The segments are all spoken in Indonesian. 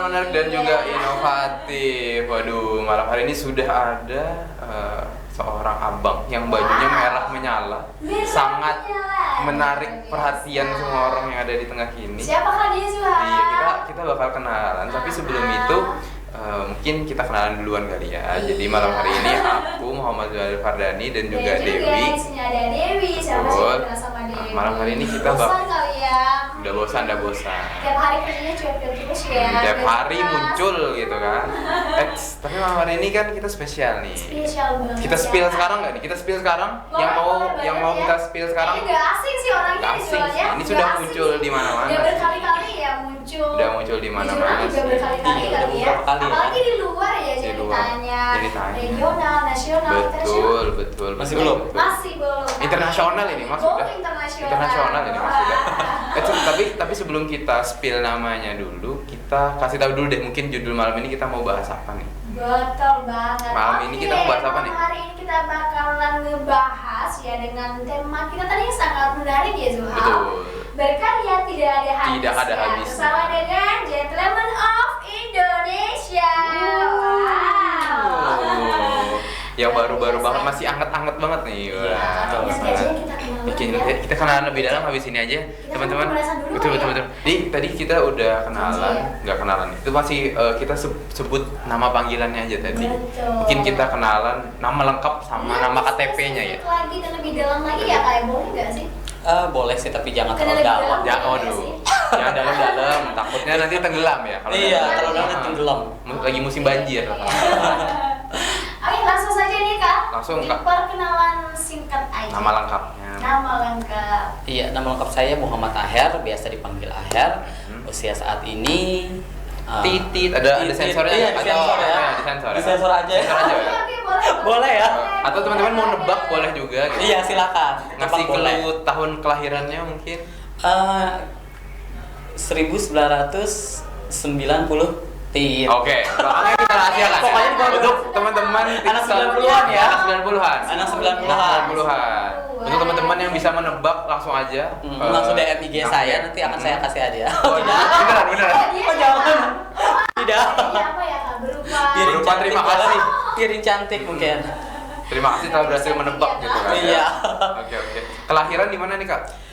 obrolan menarik dan juga inovatif. Waduh, malam hari ini sudah ada seorang abang yang bajunya merah menyala, sangat menarik perhatian semua orang yang ada di tengah kini. Siapakah dia, Zuhal? Iya, kita bakal kenalan. Tapi sebelum itu mungkin kita kenalan duluan kali ya. Jadi malam hari ini aku Muhammad Zuhail Fardani dan juga Dewi. Di sini ada Dewi. Siapa sih yang kenal sama Dewi? Malam hari ini kita bosan kali ya. Udah bosan. Tiap hari kerjanya cuek-cuek terus ya. Tiap hari muncul gitu kan. Tapi malam hari ini kan kita spesial nih. Spesial banget. Kita spill sekarang nggak nih? Kita spill sekarang? Yang mau kita spill sekarang? Ini nggak asing sih orangnya. Nggak asing sih. Ini sudah muncul di mana-mana. Udah berkali-kali ya muncul. Udah muncul di mana-mana. Udah berkali-kali kali ya. Apalagi di luar ya ceritanya. Regional, nasional, Betul. Masih belum. Internasional ini maksudnya. Internasional ini maksudnya. Tapi sebelum kita spill namanya dulu, kita kasih tahu dulu deh mungkin judul malam ini kita mau bahas apa nih. Betul banget. Malam ini kita mau bahas apa nih? Hari ini kita bakalan ngebahas ya dengan tema kita tadi yang sangat menarik ya Zuhal. Betul. Berkarya tidak ada habisnya. Tidak ada habisnya. Bersama dengan Gentleman of Indonesia. Yang baru-baru banget, masih anget-anget banget nih. Iya, kita kenalan lebih dalam habis ini aja, teman-teman. Betul. Jadi tadi kita udah kenalan, nggak kenalan. Itu masih kita sebut nama panggilannya aja tadi. Mungkin kita kenalan nama lengkap sama nama KTP-nya ya. Lagi dan lebih dalam lagi ya kayak boleh nggak sih? Boleh sih tapi jangan terlalu dalam. Jangan dalam-dalam. Takutnya nanti tenggelam ya. Iya, kalau dalam tenggelam. Lagi musim banjir. Oke, langsung saja nih Kak. Langsung, Kak. Perkenalan singkat aja. Nama lengkapnya. Nama lengkap. Iya, nama lengkap saya Muhammad Aher, biasa dipanggil Aher. Usia saat ini titit ada sensornya. Iya, disensor ya. Disensor aja. Oke, boleh. Boleh ya. Atau teman-teman mau nebak boleh juga gitu. Iya, silakan. Ngasih Boleh. clue tahun kelahirannya mungkin. 1990. Oke, soalnya kita rahasiakan. Pokoknya untuk teman-teman anak 90-an ya. Anak 90-an. Anak 90-an. Untuk teman-teman yang bisa menebak langsung aja. Langsung DM IG saya, nanti akan saya kasih hadiah. Beneran. Oh, jangan. Tidak. Apa ya Kak? Berupa terima kasih. Piring cantik mungkin. Terima kasih telah berhasil menebak gitu kan. Iya. Oke. Kelahiran di mana nih, Kak?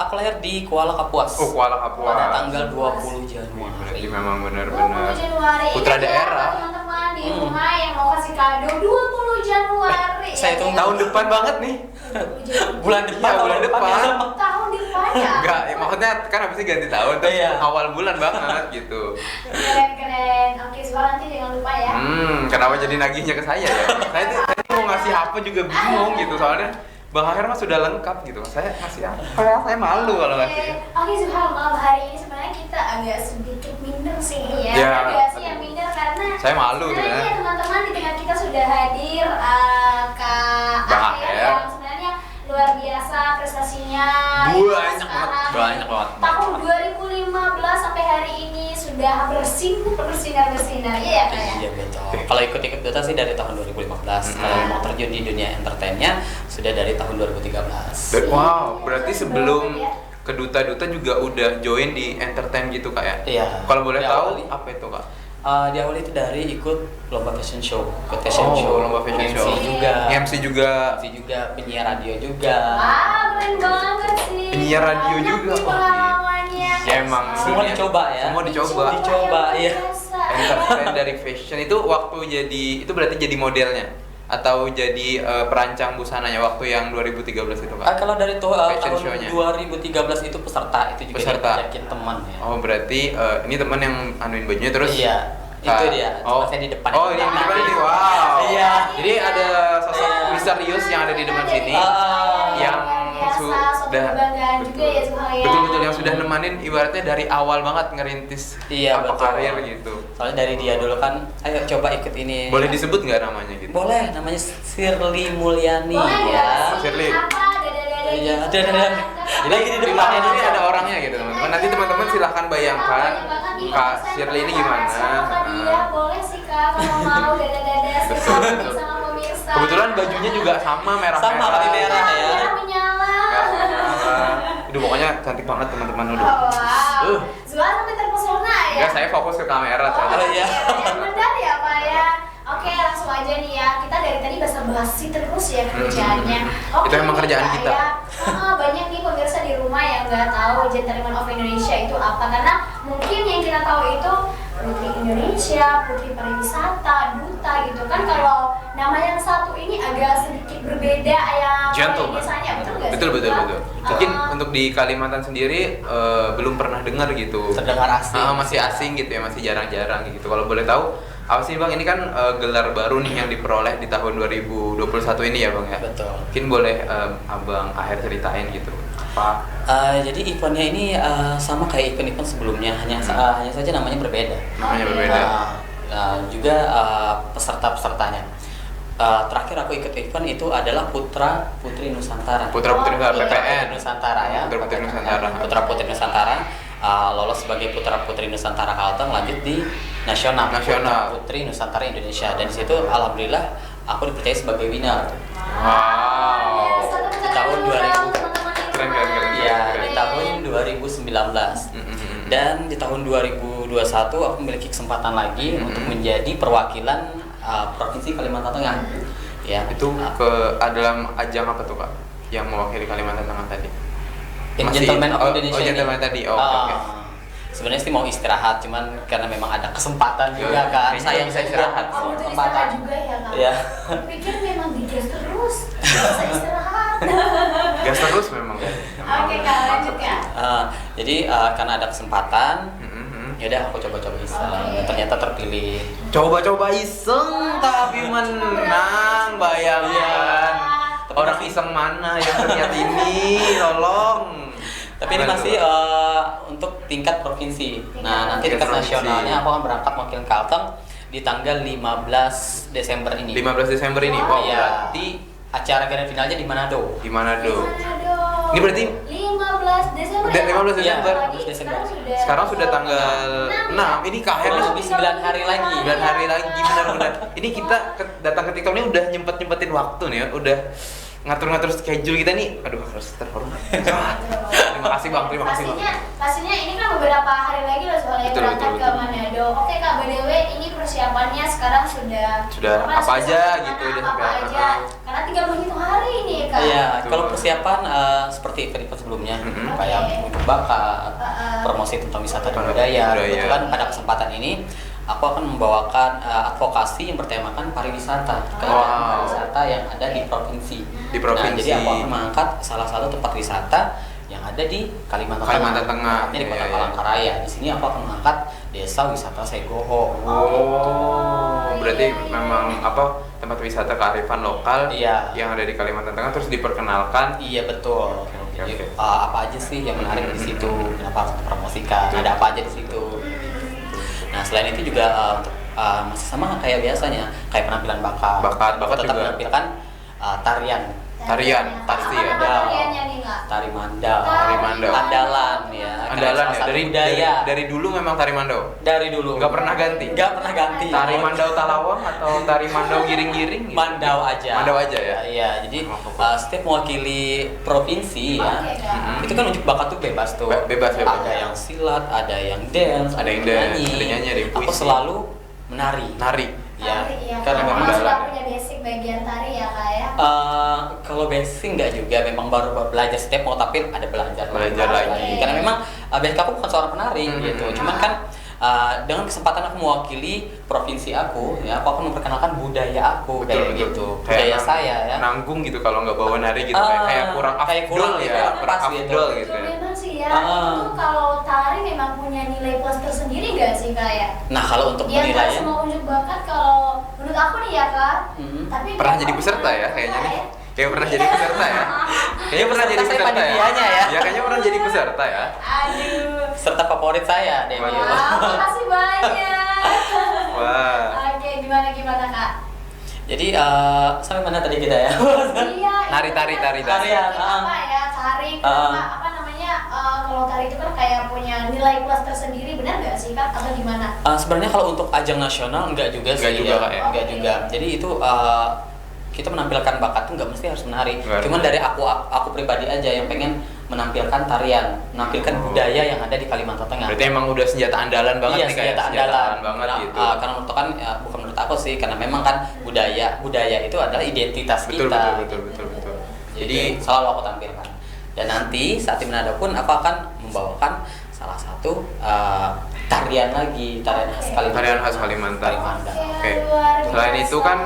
Aku lahir di Kuala Kapuas. Oh, Kuala Kapuas. Pada tanggal 20 Januari. Berarti memang benar. 20 Januari. Putra Ini daerah. Teman-teman di rumah yang mau kasih kado 20 Januari. Saya tunggu Tahun depan banget nih. Bulan depan. Iya, bulan depan. Tahun depan ya. Enggak, maksudnya kan habisnya ganti tahun terus Iya. awal bulan banget gitu. Keren. Oke, soal nanti jangan lupa ya. Kenapa jadi nagihnya ke saya ya? Saya tadi mau ngasih apa juga bingung gitu soalnya Bang Aher mah sudah lengkap gitu. Saya ngasih apa ya? Saya malu kalau ngasih. Oke, Zuhal, malam hari ini sebenarnya kita agak sedikit minder sih ya. Ya. Agak sih yang minder karena Saya malu sebenarnya ya. teman-teman di tengah kita sudah hadir Kak Bang Aher Aher. yang sebenarnya luar biasa prestasinya. Banyak Sangat- banget. Tahun 2015 sampai hari ini sudah bersinar iya ya Kak ya. Iya betul. Kalau ikut duta sih dari tahun 2015. Kalau mau terjun di dunia entertainnya sudah dari tahun 2013. Wow, berarti sebelum ke duta-duta juga udah join di entertain gitu Kak ya? Iya. Kalau boleh tahu Diawali. apa itu Kak? Diawali itu dari ikut lomba fashion show, lomba fashion show. MC juga, MC juga. penyiar radio juga. Wah, keren banget sih. Penyiar radio Banyak juga. nih pengalamannya. Ya, emang Semua dunia- dicoba ya. Semua dicoba. Dicoba, iya. Entertain dari fashion itu waktu jadi itu berarti jadi modelnya atau jadi perancang busananya waktu yang 2013 itu Kak? Kalau dari Fashion tahun show-nya. 2013 itu peserta, itu juga Peserta. diajakin teman ya. Oh berarti ini teman yang anuin bajunya terus? Iya, itu dia. Oh, Saya di depan. Oh ini di depan ini, wow. Iya. Jadi ada sosok Iya. misterius yang ada di depan sini yang sudah juga ya Zuhal ya. betul yang sudah nemanin ibaratnya dari awal banget ngerintis Iya, apa betul. karir gitu. Soalnya dari dia dulu kan, ayo coba ikut ini. Boleh disebut nggak namanya gitu? Boleh, namanya Shirley Mulyani Boleh ya. nggak sih? Shirley. Apa? Dada-dada Iya, gitu. dada-dada. Jadi Jadi di di depannya belakang ini dulu. ada orangnya gitu teman-teman. Nanti teman-teman silahkan bayangkan Kak Shirley ini gimana. Iya, boleh sih Kak kalau mau dada-dada Betul. sama pemirsa. Kebetulan bajunya juga sama merah-merah. Sama, tapi merah ya. Merah menyala. Merah. Itu pokoknya cantik banget teman-teman udah. Oh, wow. Zuhal sampai terpesona ya. Enggak, saya fokus ke kamera saja. Oh, iya. Benar ya Pak ya. Oke, langsung aja nih ya. Kita dari tadi basa-basi terus ya kerjaannya. Oke, Itu emang nih, kerjaan Kak, kita. ya. Banyak nih pemirsa di rumah yang nggak tahu Gentleman of Indonesia itu apa, karena mungkin yang kita tahu itu Putri Indonesia, Putri Pariwisata, Duta gitu kan. Kalau nama yang satu ini agak sedikit berbeda yang Gentleman. biasanya, betul nggak sih? Betul. Kak? Mungkin untuk di Kalimantan sendiri belum pernah dengar gitu. Terdengar asing. Masih asing gitu ya, masih jarang-jarang gitu. Kalau boleh tahu apa sih Bang? Ini kan gelar baru nih yang diperoleh di tahun 2021 ini ya Bang ya. Betul. Mungkin boleh Abang Aher ceritain gitu. Apa? Jadi eventnya ini sama kayak event-event sebelumnya, hanya saja namanya berbeda. Namanya berbeda. Juga peserta-pesertanya. Terakhir aku ikut event itu adalah Putra Putri Nusantara. Putra Putri Oh, iya. PPN. Nusantara ya. Putra Putri Nusantara. Putra Putri Nusantara lolos sebagai Putra Putri Nusantara Kalteng, lanjut di nasional. Nasional. Putra Putri Nusantara Indonesia, dan di situ alhamdulillah aku dipercaya sebagai winner. Wow. Di tahun 2000. Keren. Iya, di tahun 2019. Dan di tahun 2021 aku memiliki kesempatan lagi untuk menjadi perwakilan Provinsi Kalimantan Tengah. Ya, Itu dalam ajang apa tuh Kak? Yang mewakili Kalimantan Tengah tadi? Gentleman of Indonesia. Oh, Gentleman ini. tadi. Oke. Sebenarnya sih mau istirahat, cuman karena memang ada kesempatan juga kan. Kayaknya Saya bisa istirahat. Oh, itu istirahat juga ya Kak? Iya. Pikir memang digas terus, bisa istirahat. Gas terus memang. Oke Kak, lanjut ya. Jadi karena ada kesempatan, ya udah aku coba-coba iseng. Oke. Dan ternyata terpilih. Coba-coba iseng tapi menang, bayangkan. Orang iseng mana yang ternyata ini, tolong. Tapi ini Gimana masih tuh? untuk tingkat provinsi. Tingkat Nah, nanti tingkat tingkat provinsi. nasionalnya aku akan berangkat mewakili Kalteng di tanggal 15 Desember ini. 15 Desember ini. Wow, Iya. berarti Acara grand finalnya di Manado. di Manado. Manado. Ini berarti 15 Desember. Udah 15 Iya, Desember. 15 Desember. Sekarang sudah tanggal 6. Ini KHR Kurang lebih 9 hari lagi. 9 hari lagi, benar-benar. Ini kita datang ke TikTok ini udah nyempetin waktu nih ya, udah ngatur-ngatur schedule kita nih. Aduh, harus terhormat. Terima kasih Bang, terima kasih Bang. Pastinya ini kan beberapa hari lagi loh soalnya Betul, berangkat betul, ke betul. Manado. Oke Kak, BDW ini persiapannya sekarang sudah apa aja gitu, udah apa sampai aja. Karena tinggal menghitung hari ini Kak. Iya, Betul. kalau persiapan seperti event-event sebelumnya, Mhm. kayak menunjuk bakat, promosi tentang wisata dan budaya. Kebetulan pada kesempatan ini aku akan membawakan advokasi yang bertemakan pariwisata, kegiatan Wow. pariwisata yang ada di provinsi. Di provinsi. Nah, jadi aku akan mengangkat salah satu tempat wisata yang ada di Kalimantan Tengah. Tepatnya di Kota Iya, iya. Palangkaraya. Di sini aku akan mengangkat desa wisata Segoho. Oh, berarti Iya, iya. memang apa tempat wisata kearifan lokal Iya. yang ada di Kalimantan Tengah terus diperkenalkan. Iya betul. Oke, Jadi, oke. apa aja sih yang menarik di situ? Kenapa harus dipromosikan? Ada apa aja di situ? Nah, selain itu juga untuk masih sama kayak biasanya, kayak penampilan bakat. Bakat tetap juga. menampilkan tarian, Tarian, pasti ya. Apa tariannya nih Kak? tari mandau, Tari mandau. andalan ya. Andalan Salah ya, satu dari budaya. dari dulu memang tari mandau. Dari dulu. Nggak pernah ganti. Nggak pernah ganti. Tari mandau talawang atau tari mandau giring-giring? Gitu? Mandau aja. Mandau aja ya. Iya, jadi Emang fokus. setiap mewakili provinsi ya. Oke, Kak. Itu kan unjuk bakat tuh bebas tuh. Bebas. Ada yang silat, ada yang dance, Ada yang dance, ada nyanyi, ada yang Aku puisi. selalu menari. Nari. Ya, Tari, ya. karena memang Memang dalam sudah ya. punya basic bagian tari ya Kak ya. Kalau basic nggak juga, memang baru belajar, setiap mau tampil ada belajar lagi. Karena memang basic aku bukan seorang penari gitu, cuman kan dengan kesempatan aku mewakili provinsi aku, ya aku akan memperkenalkan budaya aku kayak gitu, budaya Kayak saya ya. nanggung gitu kalau nggak bawa nari gitu, kayak kurang kayak afdol kurang ya, gitu, kurang pas gitu. afdol gitu ya. Memang sih ya, Ah. itu kalau tari memang punya nilai plus tersendiri nggak sih Kak ya? Nah kalau untuk Di antara penilaian, semua unjuk bakat kalau menurut aku nih ya Kak, Mhm. tapi Pernah dia jadi kok peserta ya enggak kayaknya nih. ya? Kayak pernah jadi peserta ya. Kayaknya pernah jadi Peserta saya peserta ya. panitianya ya. Ya kayaknya pernah jadi peserta ya. Aduh. serta favorit saya Dewi. Waduh. Wah, makasih banyak. Wah. Oke, gimana Kak? Jadi sampai mana tadi kita ya? Iya. Tari. Tarian, Apa ya? Tari. Apa namanya? Kalau tari itu kan kayak punya nilai plus tersendiri, benar nggak sih Kak? Atau gimana? Sebenarnya kalau untuk ajang nasional enggak juga Enggak sih juga, ya. Kak, ya? Enggak juga. Jadi itu kita menampilkan bakat tuh nggak mesti harus menari. Nggak harus Cuman menari. dari aku pribadi aja yang pengen menampilkan tarian, menampilkan budaya yang ada di Kalimantan Tengah. Berarti emang udah senjata andalan banget Iya, nih kayak senjata andalan banget Karena- gitu. karena menurut kan ya, bukan menurut aku sih, karena memang kan budaya itu adalah identitas Betul, kita. betul. Jadi selalu aku tampilkan. Dan nanti saat di Manado pun aku akan membawakan salah satu tarian khas Kalimantan. Tarian khas Kalimantan. Oke. Luar Selain biasa. itu kan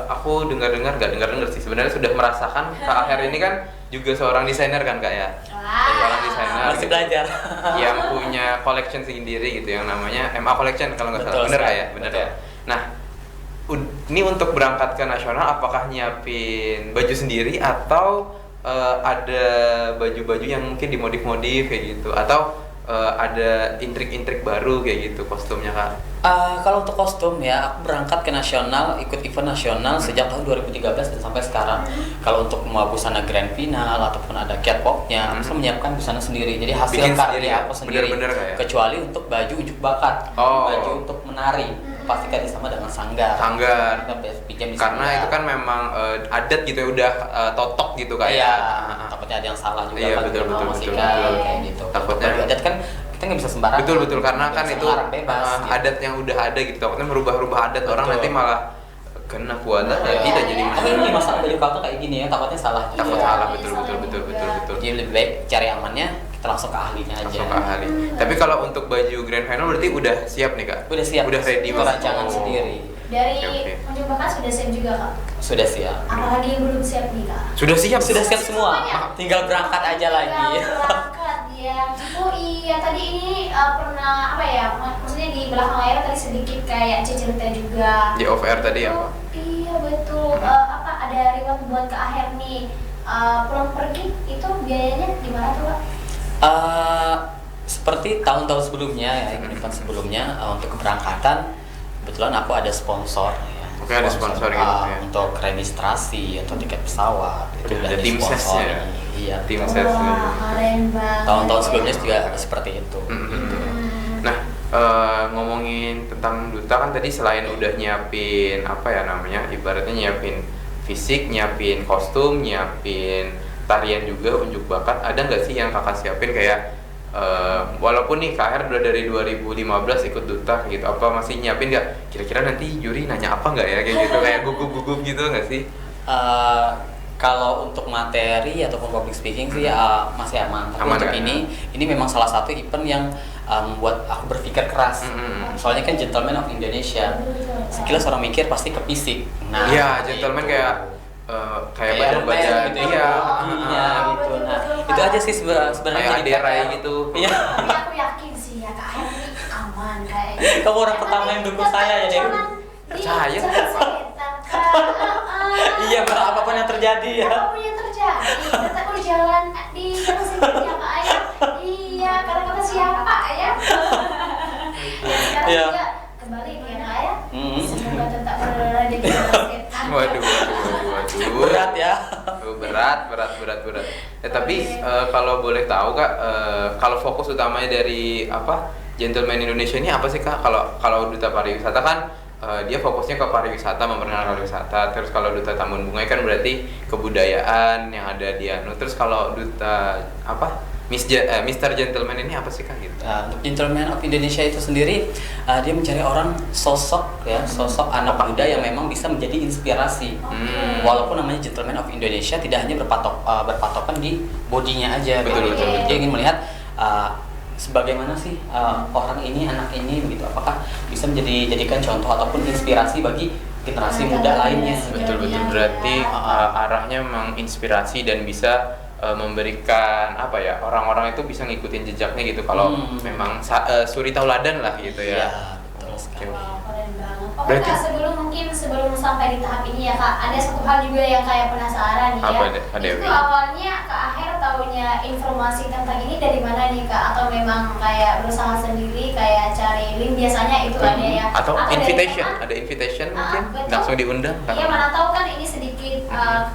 aku dengar sih sebenarnya sudah merasakan Kak Aher ini kan juga seorang desainer kan Kak ya. Seorang desainer. Masih gitu. belajar. Yang punya collection sendiri gitu yang namanya MA Collection kalau nggak salah. Betul, Bener Kak Ustaz. ya? Bener Betul. ya. Nah, ini untuk berangkat ke nasional apakah nyiapin baju sendiri atau ada baju-baju yang mungkin dimodif-modif kayak gitu atau ada intrik-intrik baru kayak gitu kostumnya Kak? Kalau untuk kostum ya, aku berangkat ke nasional, ikut event nasional sejak tahun 2013 dan sampai sekarang. Kalau untuk mau busana grand final ataupun ada catwalknya, aku selalu menyiapkan busana sendiri. Jadi hasil Bikin sendiri karya ya? aku sendiri. Bener-bener kayak? Kecuali untuk baju ujuk bakat, Oh. baju untuk menari, pastikan sama dengan sanggar. Sanggar. Kita pinjam di Karena sanggar. itu kan memang adat gitu ya udah totok gitu kayak. Iya, takutnya ada yang salah juga Iya, kan, betul, kalau betul, musikan, betul. kayak gitu. Takutnya- Baju adat kan kita nggak bisa sembarangan. Betul karena kan Bisa itu larang bebas, gitu. adat yang udah ada gitu. Takutnya merubah adat orang Betul. nanti malah kena kuala Iya. tidak jadi Oh ini masalah baju kau tuh kayak gini ya, takutnya salah. takut Iya, salah iya, betul. Jadi lebih baik cari amannya, kita langsung ke ahlinya aja. Langsung ke ahli. Tapi kalau untuk baju grand final berarti udah siap nih Kak? Udah siap. Udah ready Itu banget. rancangan Oh. sendiri. Dari Oke. unjuk bakat sudah siap juga Kak. Sudah siap. Apalagi yang belum siap nih Kak. Sudah siap. Sudah siap semua. Semuanya. Tinggal berangkat aja lagi. Berangkat ya. Oh iya tadi ini pernah apa ya? Maksudnya di belakang layar tadi sedikit kayak cerita juga. Di off air tadi Oh, apa? Iya betul. Apa ada reward buat Kak Aher nih? Pulang pergi itu biayanya gimana tuh Kak? Seperti tahun-tahun sebelumnya ya, event sebelumnya untuk keberangkatan kebetulan aku ada sponsor ya. Oke, ada sponsor gitu ya. Untuk registrasi atau tiket pesawat itu Udah ada udah tim ses disponsori. ya? Iya. Tim betul. ses. Wah keren banget. Tahun-tahun sebelumnya juga seperti itu. Nah, ngomongin tentang duta kan tadi selain udah nyiapin apa ya namanya, ibaratnya nyiapin fisik, nyiapin kostum, nyiapin tarian juga, unjuk bakat, ada nggak sih yang kakak siapin kayak walaupun nih Kak Aher udah dari 2015 ikut duta gitu, apa masih nyiapin nggak? Kira-kira nanti juri nanya apa nggak ya kayak gitu, kayak gugup-gugup gitu nggak sih? Kalau untuk materi ataupun public speaking sih masih aman. Tapi Aman untuk kan? ini memang salah satu event yang membuat aku berpikir keras. Soalnya kan Gentleman of Indonesia. Sekilas orang mikir pasti ke fisik. Nah, Iya, gentleman itu. kayak Kayak badan-badan gitu iya, iya gitu. Nah, itu aja sih sebenarnya kayak jadi aderai PR. gitu. Iya. Tapi aku yakin sih ya Kak Aher ini aman kayaknya. Kamu orang pertama yang dukung saya ya, Dewi. Percaya. Iya, benar apapun yang terjadi ya. Apapun yang terjadi, tetap berjalan di jalan sendiri ya Kak Aher. Iya, karena kata siapa ya? Dan sekarang Iya. juga kembali nih ya Kak Aher. Hmm. Semoga tetap berada di jalan setan. Waduh. Berat ya. Berat. Tapi kalau boleh tahu Kak, kalau fokus utamanya dari apa Gentleman Indonesia ini apa sih Kak? Kalau duta pariwisata kan dia fokusnya ke pariwisata, memperkenalkan pariwisata. Terus kalau duta Tambun Bunga kan berarti kebudayaan yang ada di anu. Terus kalau duta apa Mr. Gentleman ini apa sih Kak gitu? Untuk Gentleman of Indonesia itu sendiri dia mencari orang sosok anak muda yang memang bisa menjadi inspirasi. Walaupun namanya Gentleman of Indonesia tidak hanya berpatokan di bodinya aja. Betul. Dia ingin melihat sebagaimana sih orang ini, anak ini begitu. Apakah bisa dijadikan contoh ataupun inspirasi bagi generasi muda lainnya. Betul. Berarti arahnya menginspirasi dan bisa memberikan apa ya, orang-orang itu bisa ngikutin jejaknya gitu kalau memang suri tauladan lah gitu ya. Iya, betul sekali. Wow, keren banget. Oke Berarti- Kak, sebelum sampai di tahap ini ya Kak, ada satu hal juga yang kayak penasaran nih ya. Apa, Kak Dewi? Itu awalnya Kak Aher taunya informasi tentang ini dari mana nih Kak? Atau memang kayak berusaha sendiri kayak cari link biasanya itu ada ya? Atau dari invitation, teman? ada invitation mungkin Betul. langsung diundang kan? Iya, mana tahu kan ini sedikit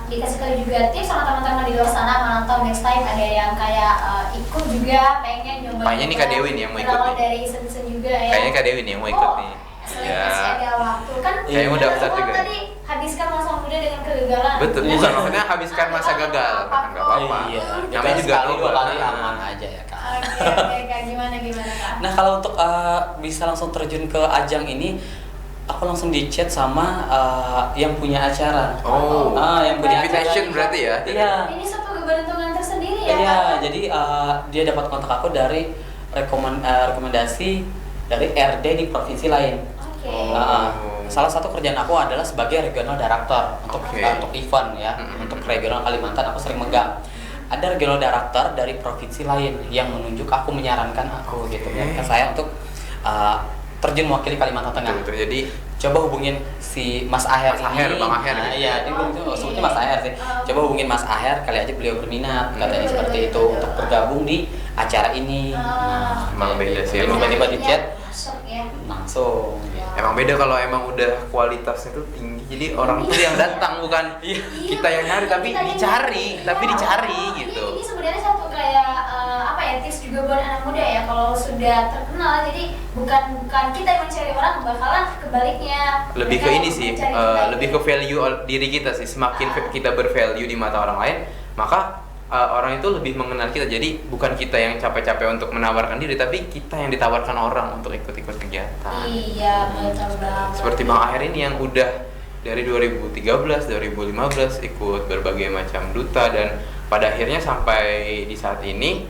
dikasih tahu juga tips sama teman-teman di luar sana, mana tahu next time ada yang kayak ikut juga pengen nyoba. Kayaknya nih Kak Dewi nih yang mau ikut berawal nih. dari iseng-iseng juga ya. Kayaknya Kak Dewi nih yang mau ikut nih. Masih ada waktu kan? Kayaknya mau daftar semua juga. Tadi habiskan masa muda dengan kegagalan. Betul, bukan maksudnya habiskan masa gagal, nggak apa-apa. Iya, Namanya juga sekali dua kali Nah. aman aja ya Kak. Oke, Kak, gimana Kak? Nah kalau untuk bisa langsung terjun ke ajang ini, aku langsung di chat sama yang punya acara. Oh, Yang punya invitation acara. berarti ya? Iya. Ini satu keberuntungan tersendiri ya. Iya, Kak? jadi dia dapat kontak aku dari rekomendasi dari RD di provinsi lain. Oke. Oh. Salah satu kerjaan aku adalah sebagai regional director untuk Oke. untuk event ya, untuk regional Kalimantan aku sering megang. Ada regional director dari provinsi lain yang menunjuk aku, menyarankan aku gitu, menyarankan saya untuk terjun mewakili Kalimantan Tengah. Betul, jadi Coba hubungin si Mas Aher Mas Aher, ini. Bang Aher Nah, gitu. iya, dia sebutnya Mas Aher sih. Coba hubungin Mas Aher, kali aja beliau berminat, katanya seperti itu untuk bergabung di acara ini. Nah, Emang beda sih. Jadi tiba-tiba di chat Masuk ya. langsung. emang beda kalau emang udah kualitasnya tuh tinggi. Jadi orang tuh yang datang bukan kita yang nyari, tapi dicari, gitu. Ini sebenarnya satu kayak apa ya, tips juga buat anak muda ya, kalau sudah terkenal jadi bukan kita yang mencari orang, bakalan kebaliknya. Lebih ke Mereka ini sih, mencari kita. lebih ke value diri kita sih. Semakin kita bervalue di mata orang lain, maka orang itu lebih mengenal kita. Jadi bukan kita yang capek-capek untuk menawarkan diri, tapi kita yang ditawarkan orang untuk ikut-ikut kegiatan. Iya, betul banget. Seperti Bang Aher ini yang udah dari 2013, 2015 ikut berbagai macam duta dan pada akhirnya sampai di saat ini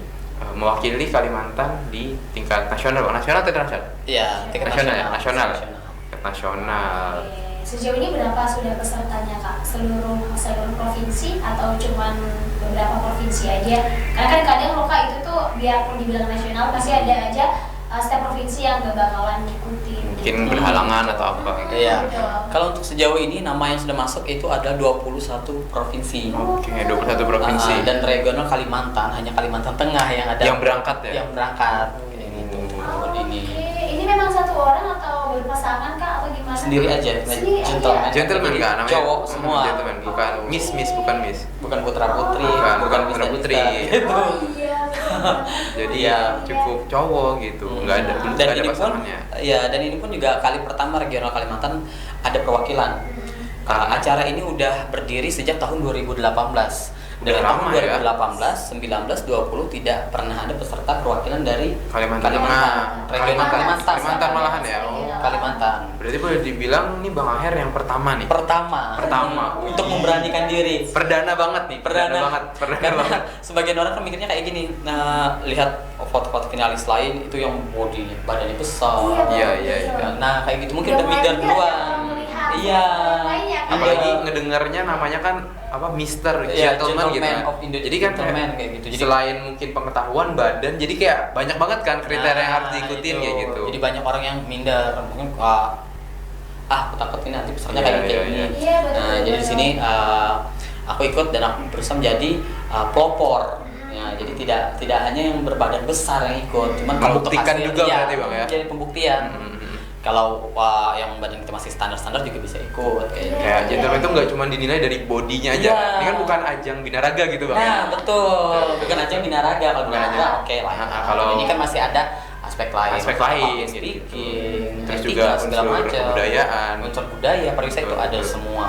mewakili Kalimantan di tingkat nasional, nasional atau internasional? Iya, tingkat Nasional ya? nasional. Tingkat nasional. Oke. Sejauh ini berapa sudah pesertanya Kak? Seluruh provinsi atau cuman beberapa provinsi aja? Karena kan kadang loh Kak, itu tuh biarpun dibilang nasional pasti ada aja setiap provinsi yang gak bakalan ngikutin. Mungkin berhalangan atau apa gitu. Iya. Betul. Kalau untuk sejauh ini nama yang sudah masuk itu ada 21 provinsi. Oke, 21 provinsi. Dan regional Kalimantan, hanya Kalimantan Tengah yang ada Yang berangkat ya? Yang berangkat kayak gitu. Oh, Ini Ini memang satu orang atau berpasangan Kak atau gimana? sendiri aja, Sendiri aja. gentleman. Gentleman Jadi kan namanya? cowok semua. Gentleman, bukan miss, bukan miss. Bukan putra putri, Bukan miss putra dan putri. Mister. Gitu. Oh iya. betul. Jadi Iya. ya cukup cowok gitu, nggak ada belum Dan ada ini pun, pasangannya. ya, dan ini pun juga kali pertama regional Kalimantan ada perwakilan. Acara ini udah berdiri sejak tahun 2018. Dari Udah tahun lama ya? 2018, 19, 20 tidak pernah ada peserta perwakilan dari Kalimantan Tengah. Regional Kalimantan. Kalimantan malahan ya. Oh. Kalimantan. Berarti boleh dibilang nih Bang Aher yang pertama nih. Pertama untuk memberanikan diri. Perdana banget nih, perdana Karena banget. sebagian orang kan mikirnya kayak gini. Nah, lihat foto-foto finalis lain itu yang body badannya besar. Iya. Nah, kayak gitu mungkin Yang udah minder lainnya duluan. yang melihat Iya. yang lainnya kan. Apalagi Iya. ngedengarnya namanya kan apa Mister Iya, Gentleman gitu. Gentleman kan. of Indonesia. Jadi kan Gentleman kayak gitu. Jadi selain mungkin pengetahuan badan, jadi kayak banyak banget kan kriteria yang harus diikutin itu. kayak gitu. Jadi banyak orang yang minder, mungkin aku takut ini nanti pesertanya Iya, kayak iya, gini. iya. Iya, betul, Nah, jadi di betul. sini aku ikut dan aku berusaha menjadi pelopor. Ya, jadi tidak hanya yang berbadan besar yang ikut, cuman kalau untuk Membuktikan hasil, juga iya, berarti, Bang, ya? Jadi pembuktian. Mhm. Kalau yang badan kita masih standar-standar juga bisa ikut kayak gitu. Kayak gentleman itu nggak cuma dinilai dari bodinya aja. Iya. Ini kan bukan ajang binaraga gitu Bang. Nah, ya? betul. Bukan aja binaraga, kalau Bukan binaraga aja. oke lah. Kalau ini kan masih ada aspek lain. Aspek lain, Public gitu. speaking, Terus etika, juga segala unsur macam. kebudayaan. Unsur budaya, pariwisata itu Betul, ada betul. semua.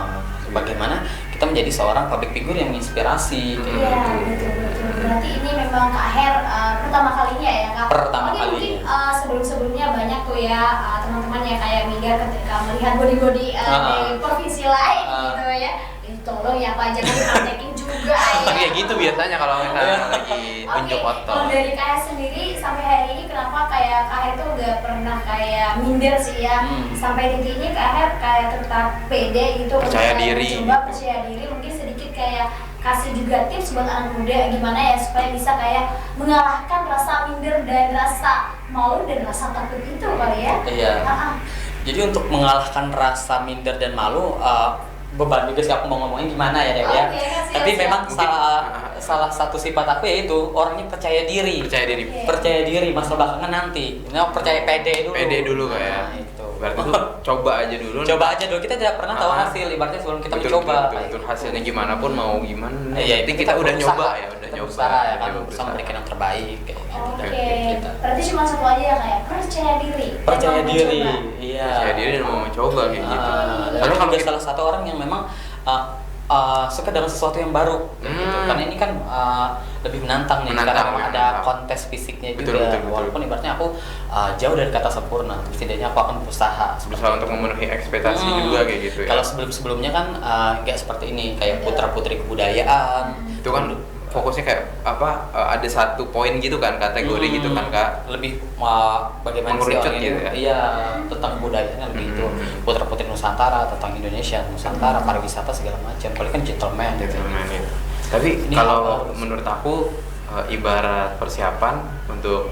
Bagaimana kita menjadi seorang public figure yang menginspirasi kayak Iya, gitu. betul. Berarti ini memang Kak Aher pertama kalinya ya Kak? Pertama Mungkin kalinya. sebelum-sebelumnya banyak tuh ya teman-teman yang kayak minder ketika melihat body-body di provinsi lain gitu ya. Tolong ya Pak, jangan dipraktekin juga ya. Tapi ya gitu biasanya kalau misalnya lagi tunjuk Oke, foto. kalau dari Kak Aher sendiri sampai hari ini kenapa kayak Kak Aher tuh gak pernah kayak minder sih ya? Sampai titik ini Kak Aher kayak tetap pede gitu, Percaya untuk diri. mencoba percaya diri, mungkin sedikit kayak kasih juga tips buat anak muda gimana ya supaya bisa kayak mengalahkan rasa minder dan rasa malu dan rasa takut itu kali ya. Iya. Ah, Jadi untuk mengalahkan rasa minder dan malu, beban juga sih aku mau ngomongin gimana ya Dev ya. Oke, siap, Tapi siap. memang Mungkin, salah satu sifat aku yaitu orangnya percaya diri. Percaya diri. Oke. Percaya diri, masalah belakangan nanti. Nah, percaya pede dulu. Pede dulu kayak. Nah, itu. Berarti tuh coba aja dulu. Coba aja dulu, kita tidak pernah tahu Ah. hasil. Ibaratnya sebelum kita Betul, mencoba. betul, kayak betul. gitu. Hasilnya gimana pun mau gimana. Iya, Penting kita kita udah berusaha. nyoba ya udah. kita nyoba, berusaha ya kan, nyoba berusaha berusaha. memberikan yang terbaik kayak gitu Oke, dari tim kita. berarti cuma satu aja ya kayak percaya diri. Percaya Emang diri, mencoba. iya. Percaya diri dan mau mencoba kayak gitu. Dan Soalnya kalau juga kita- salah satu orang yang memang suka dengan sesuatu yang baru kayak gitu. Karena ini kan lebih menantang nih, karena Menantang, memang ya, ada menantang. kontes fisiknya Betul, juga. betul, betul. Walaupun ibaratnya aku jauh dari kata sempurna, setidaknya aku akan berusaha. berusaha untuk memenuhi ekspektasi juga kayak gitu ya. Kalau sebelum-sebelumnya kan nggak seperti ini, kayak putra-putri kebudayaan. Itu kan fokusnya kayak apa, ada satu poin gitu kan, kategori gitu kan Kak. Lebih bagaimana sih Mengerucut orang gitu ini, ya? iya, tentang budayanya lebih itu putra-putri Nusantara, tentang Indonesia, Nusantara, pariwisata segala macam. Paling kan gentleman gitu. Gentleman itu. Tapi Ini kalau apa? menurut aku ibarat persiapan untuk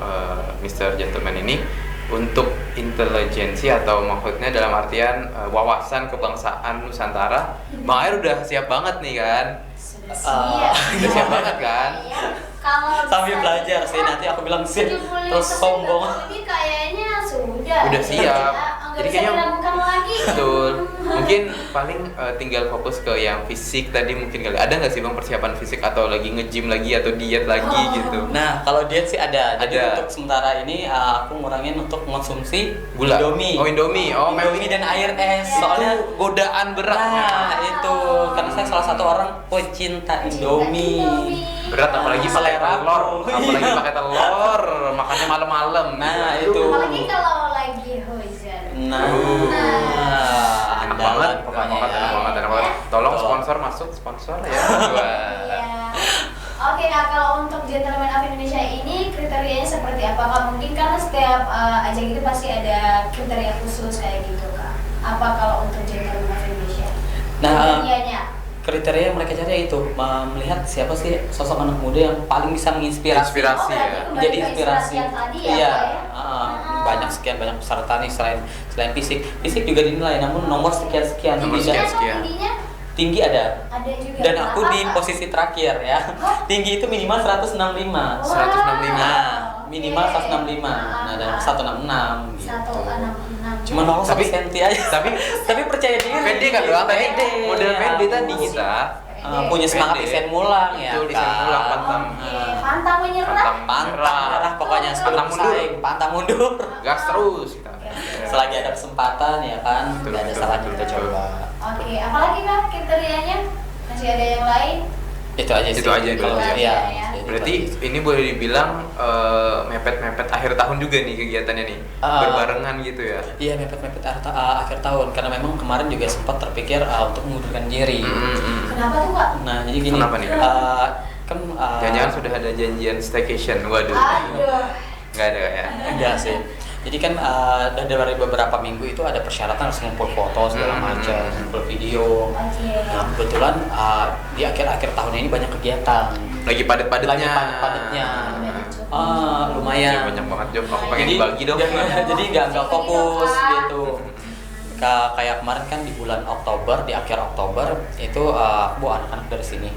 Mr. Gentleman ini untuk intelijensi atau maksudnya dalam artian wawasan kebangsaan Nusantara, Bang Air udah siap banget nih kan? Sudah siap. Udah siap banget kan? Iya. Kalau Sambil bisa belajar sih, dilihat, nanti aku bilang sih 75% terus sombong. Ini kayaknya sudah. Udah siap. Nggak Jadi bisa kayaknya- diragukan lagi. Betul. Mungkin paling tinggal fokus ke yang fisik tadi mungkin kali. Ada nggak sih Bang persiapan fisik atau lagi nge-gym lagi atau diet lagi gitu? Nah, kalau diet sih ada. Jadi Ada. untuk sementara ini aku ngurangin untuk mengonsumsi Gula. Indomie. Oh, Indomie. Oh, Indomie dan air es. Soalnya godaan berat. nah, itu karena saya salah satu orang pecinta Indomie. Berat apalagi pakai Selera telur, aku. apalagi pakai telur, makannya malam-malam. Nah, itu. Apalagi kalau lagi hujan. Nah, Enak banget, enak pokoknya banget, ya. enak banget, enak banget. Tolong Betul. sponsor masuk, sponsor ya. Iya. Oke Kak, kalau untuk Gentleman of Indonesia ini kriterianya seperti apa Kak? Mungkin karena setiap ajang itu pasti ada kriteria khusus kayak gitu Kak. Apa kalau untuk Gentleman of Indonesia? Nah, Kriterianya. kriteria yang mereka cari itu melihat siapa sih sosok anak muda yang paling bisa menginspirasi. Inspirasi. Oh, berarti ya. kembali Menjadi ke inspirasi. yang tadi ya Iya, Kak ya? banyak peserta nih selain fisik. Fisik juga dinilai, namun nomor sekian-sekian Nomor tinggi, sekian. Tingginya tinggi ada. ada juga. Dan aku Berapa, di Kak? posisi terakhir ya. Tinggi itu minimal 165. 165. Nah, minimal 165. Nah, dan 166 gitu. 166. Cuma 0 Tapi- senti aja. tapi percaya diri. Pede kan doang tadi, Pede. model pede tadi kita. Punya semangat Pede. desain mulang ya. Betul, desain kan? mulang, pantang. Oke, pantang menyerah. Pantang merah pokoknya sebelum Pantang mundur. bersaing, pantang mundur. Gas terus kita. Selagi ada kesempatan ya kan, Betul, nggak ada betul, salahnya betul, kita betul. coba. Oke, apalagi Kak kriterianya? Masih ada yang lain? Itu aja sih. Itu aja kalau berarti iya. ya. Itu Berarti aja. ini boleh dibilang mepet-mepet akhir tahun juga nih kegiatannya nih. Berbarengan gitu ya. Iya, mepet-mepet akhir tahun karena memang kemarin juga sempat terpikir untuk mengundurkan diri. Kenapa tuh Kak? Nah, jadi gini. Kenapa nih? Kan Jangan-jangan sudah ada janjian staycation. Waduh. Aduh. Nggak ada ya. enggak sih. Jadi kan dari beberapa minggu itu ada persyaratan harus ngumpul foto segala macam, ngumpul video. Oke. Nah, kebetulan di akhir-akhir tahun ini banyak kegiatan. Lagi padat-padatnya. Lagi padat-padatnya. Masih Lumayan. banyak banget job. Aku pengen dibagi dong. Jadi nggak fokus gitu. Kayak kemarin kan di bulan Oktober, di akhir Oktober itu aku bawa anak-anak dari sini,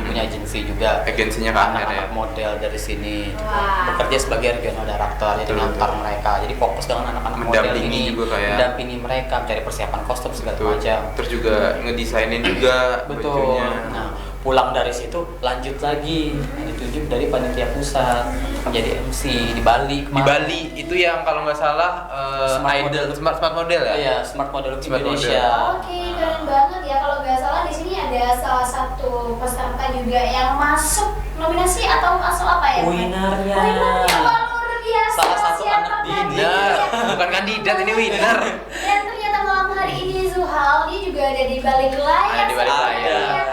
punya agensi juga. Agensinya Kak Aher ya. Anak-anak model dari sini, Wah. bekerja sebagai regional director, jadi Betul, ngantar betul. mereka. Jadi fokus dengan anak-anak model Mendampingi ini, juga kayak. mendampingi mereka, mencari persiapan kostum segala Betul. macam. Terus juga ngedesainin juga Betul. bajunya. Nah, pulang dari situ lanjut lagi ditunjuk dari panitia pusat menjadi MC di Bali. Di Bali itu yang kalau nggak salah Smart idol model. smart model ya. Iya, Smart Model Smart Indonesia. Oke, keren banget ya. Kalau nggak salah di sini ada salah satu peserta juga yang masuk nominasi atau masuk apa ya? Winnernya. Winnernya, wah, luar biasa. Salah satu Siapa anak tadi? Winner, bukan kandidat ini winner. Dan ternyata malam hari ini Zuhal dia juga ada di balik layar. Ada di balik sebenarnya. layar.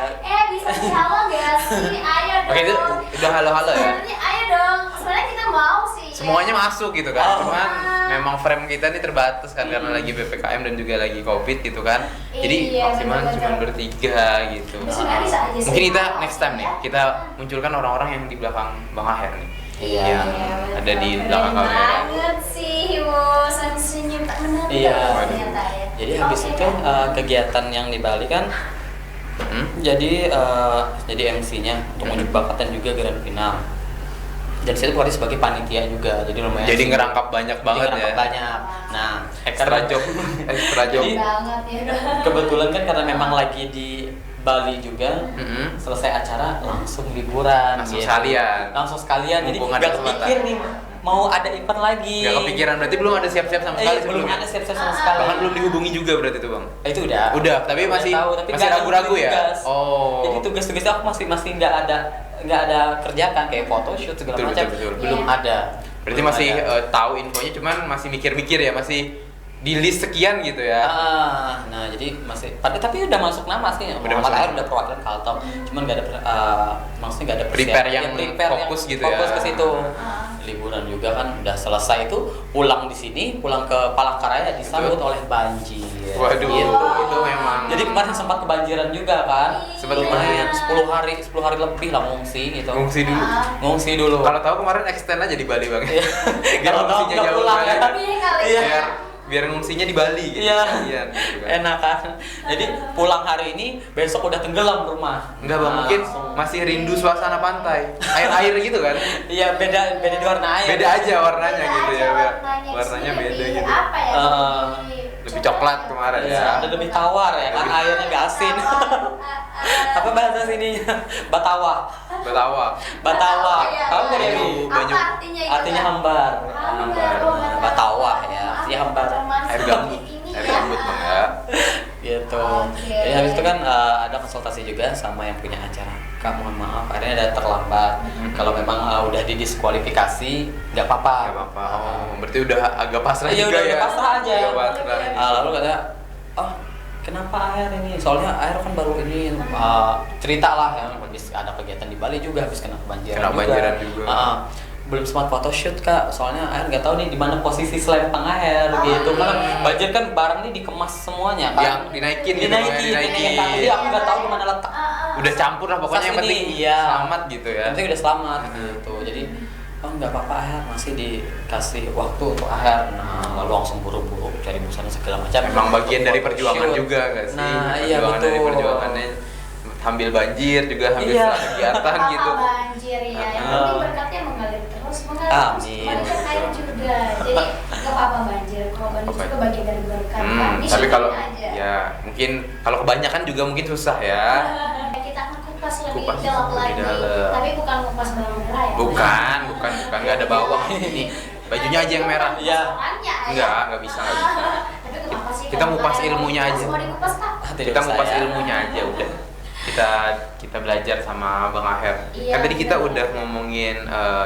Bisa dihalo gak sih? Ayo dong. Oke, itu udah halo-halo ya. Sebenarnya ayo dong. Sebenarnya kita mau sih. Semuanya ya. masuk gitu kan. Oh. Cuman memang frame kita nih terbatas kan karena lagi PPKM dan juga lagi Covid gitu kan. Jadi Iya, maksimal betul-betul. cuma bertiga gitu. Tapi sebenarnya bisa aja sih. Mungkin kita next time nih kita munculkan orang-orang yang di belakang Bang Aher nih. Iya. Yang ada di belakang Keren kamera. banget sih, wow, senyum tak menentu Iya. ternyata ya. Jadi habis Oke, itu Kak. kegiatan yang di Bali kan jadi MC-nya untuk unjuk bakat dan juga grand final. Dan situ Paris sebagai panitia juga, jadi lumayan. Jadi ngerangkap banyak Jadi banget ngerangkap ya. banyak. Nah, Extra job, extra job. Jadi- banget ya. kebetulan kan karena memang lagi di Bali juga. Selesai acara langsung liburan. Langsung gitu. Langsung sekalian. Jadi Mumpung ada nggak kepikir nih mau ada event lagi. Nggak kepikiran, berarti belum ada siap-siap sama sekali Belum sebelumnya? ada siap-siap sama sekali. Bahkan belum dihubungi juga berarti tuh Bang? Itu udah. Udah, tapi Udah masih tahu, tapi masih nggak ada ragu-ragu ya? tugas. Oh. Jadi tugas-tugasnya aku masih nggak ada kerjakan kayak photoshoot segala Betul, macam. betul. Belum Iya. ada. Berarti Belum masih ada. tahu infonya, cuman masih mikir-mikir ya, masih di list sekian gitu ya? Nah jadi masih tapi udah masuk nama sih. Udah Muhammad masuk. Air udah perwakilan Kalteng, cuman nggak ada maksudnya nggak ada Prepare persiapan. yang Ya, fokus gitu ya? Fokus ke situ. Ah. Liburan juga kan udah selesai itu, pulang di sini, pulang ke Palangkaraya disambut oleh banjir. Waduh, Gitu. itu memang. Jadi kemarin sempat kebanjiran juga kan. Sempat lumayan gimana? 10 hari lebih lah ngungsi gitu. Ngungsi dulu. Ngungsi dulu. Kalau tahu kemarin extend aja di Bali Bang. Iya. Biar Kalau tahu ngungsinya nggak jauh pulang Bali. ya. Iya kali Iya. ya. Biar ngungsinya di Bali gitu. Iya. Sekalian, gitu kan. Enak kan. Jadi pulang hari ini, besok udah tenggelam rumah. Enggak Bang, mungkin masih rindu suasana pantai. Air-air gitu kan. Iya, beda di warna air. Beda aja warnanya Beda gitu aja ya. warnanya. Warnanya Sini beda lebih gitu. Apa ya? Lebih coklat kemarin Iya, ya. ada lebih tawar ya kan, airnya nggak asin. Apa bahasa sininya? Batawa. Betawa. Batawa. Iya, Tahu nggak iya. Dewi? Banyu. Apa artinya itu? Artinya Kak? hambar. Hambar. Oh, nggak tahu. Batawa ya, artinya hambar. Air gambut. Air gambut Bang ya. Gitu. Oke. Jadi habis itu kan ada konsultasi juga sama yang punya acara. Kak, mohon maaf, akhirnya ada terlambat. Kalau memang udah didiskualifikasi, nggak apa-apa. Gak apa-apa. Oh, berarti udah agak pasrah Iya, juga udah ya. pasrah aja. Agak pasrah. Lalu katanya, oh kenapa air ini? Soalnya air kan baru ini cerita lah ya, habis ada kegiatan di Bali juga, habis kena kebanjiran Kena banjiran juga. Belum sempat photoshoot Kak, soalnya air nggak tahu nih di mana posisi selempang air gitu. Karena banjir kan barang ini dikemas semuanya kan. Yang dinaikin gitu, dinaikin. dinaikin. Jadi aku nggak tahu di mana letak. Udah campur lah pokoknya, yang Sas ini, penting iya. selamat gitu ya. Yang penting udah selamat gitu. Jadi oh nggak apa-apa air, masih dikasih waktu untuk air. Nah lalu langsung buru-buru cari busana segala macam. Memang bagian dari Untuk perjuangan photoshoot. juga nggak sih? Nah iya Perjuangan betul. dari perjuangannya sambil banjir juga, sambil Iya. kegiatan gitu. Banjir ya. Yang penting berkatnya mengalir terus, mengalir terus. Amin. Mengalir air juga. Jadi nggak apa-apa banjir. Kalau banjir juga bagian dari berkat kan. Tapi kalau Disyukurin aja. ya mungkin kalau kebanyakan juga mungkin susah ya. Kita akan kupas lebih Kupas dalam lebih lagi. dalam. Tapi bukan kupas bawang merah ya. Bukan nggak ada bawang ini. Bajunya aja yang merah. Iya. Nggak bisa. Tapi kenapa sih? Kita kalau ngupas kalian ilmunya mau aja. kupas, mau dikupas Kak? Tidak Kita usah ngupas ya. ilmunya aja udah. Kita belajar sama Bang Aher. Iya, Kan tadi kita benar. udah ngomongin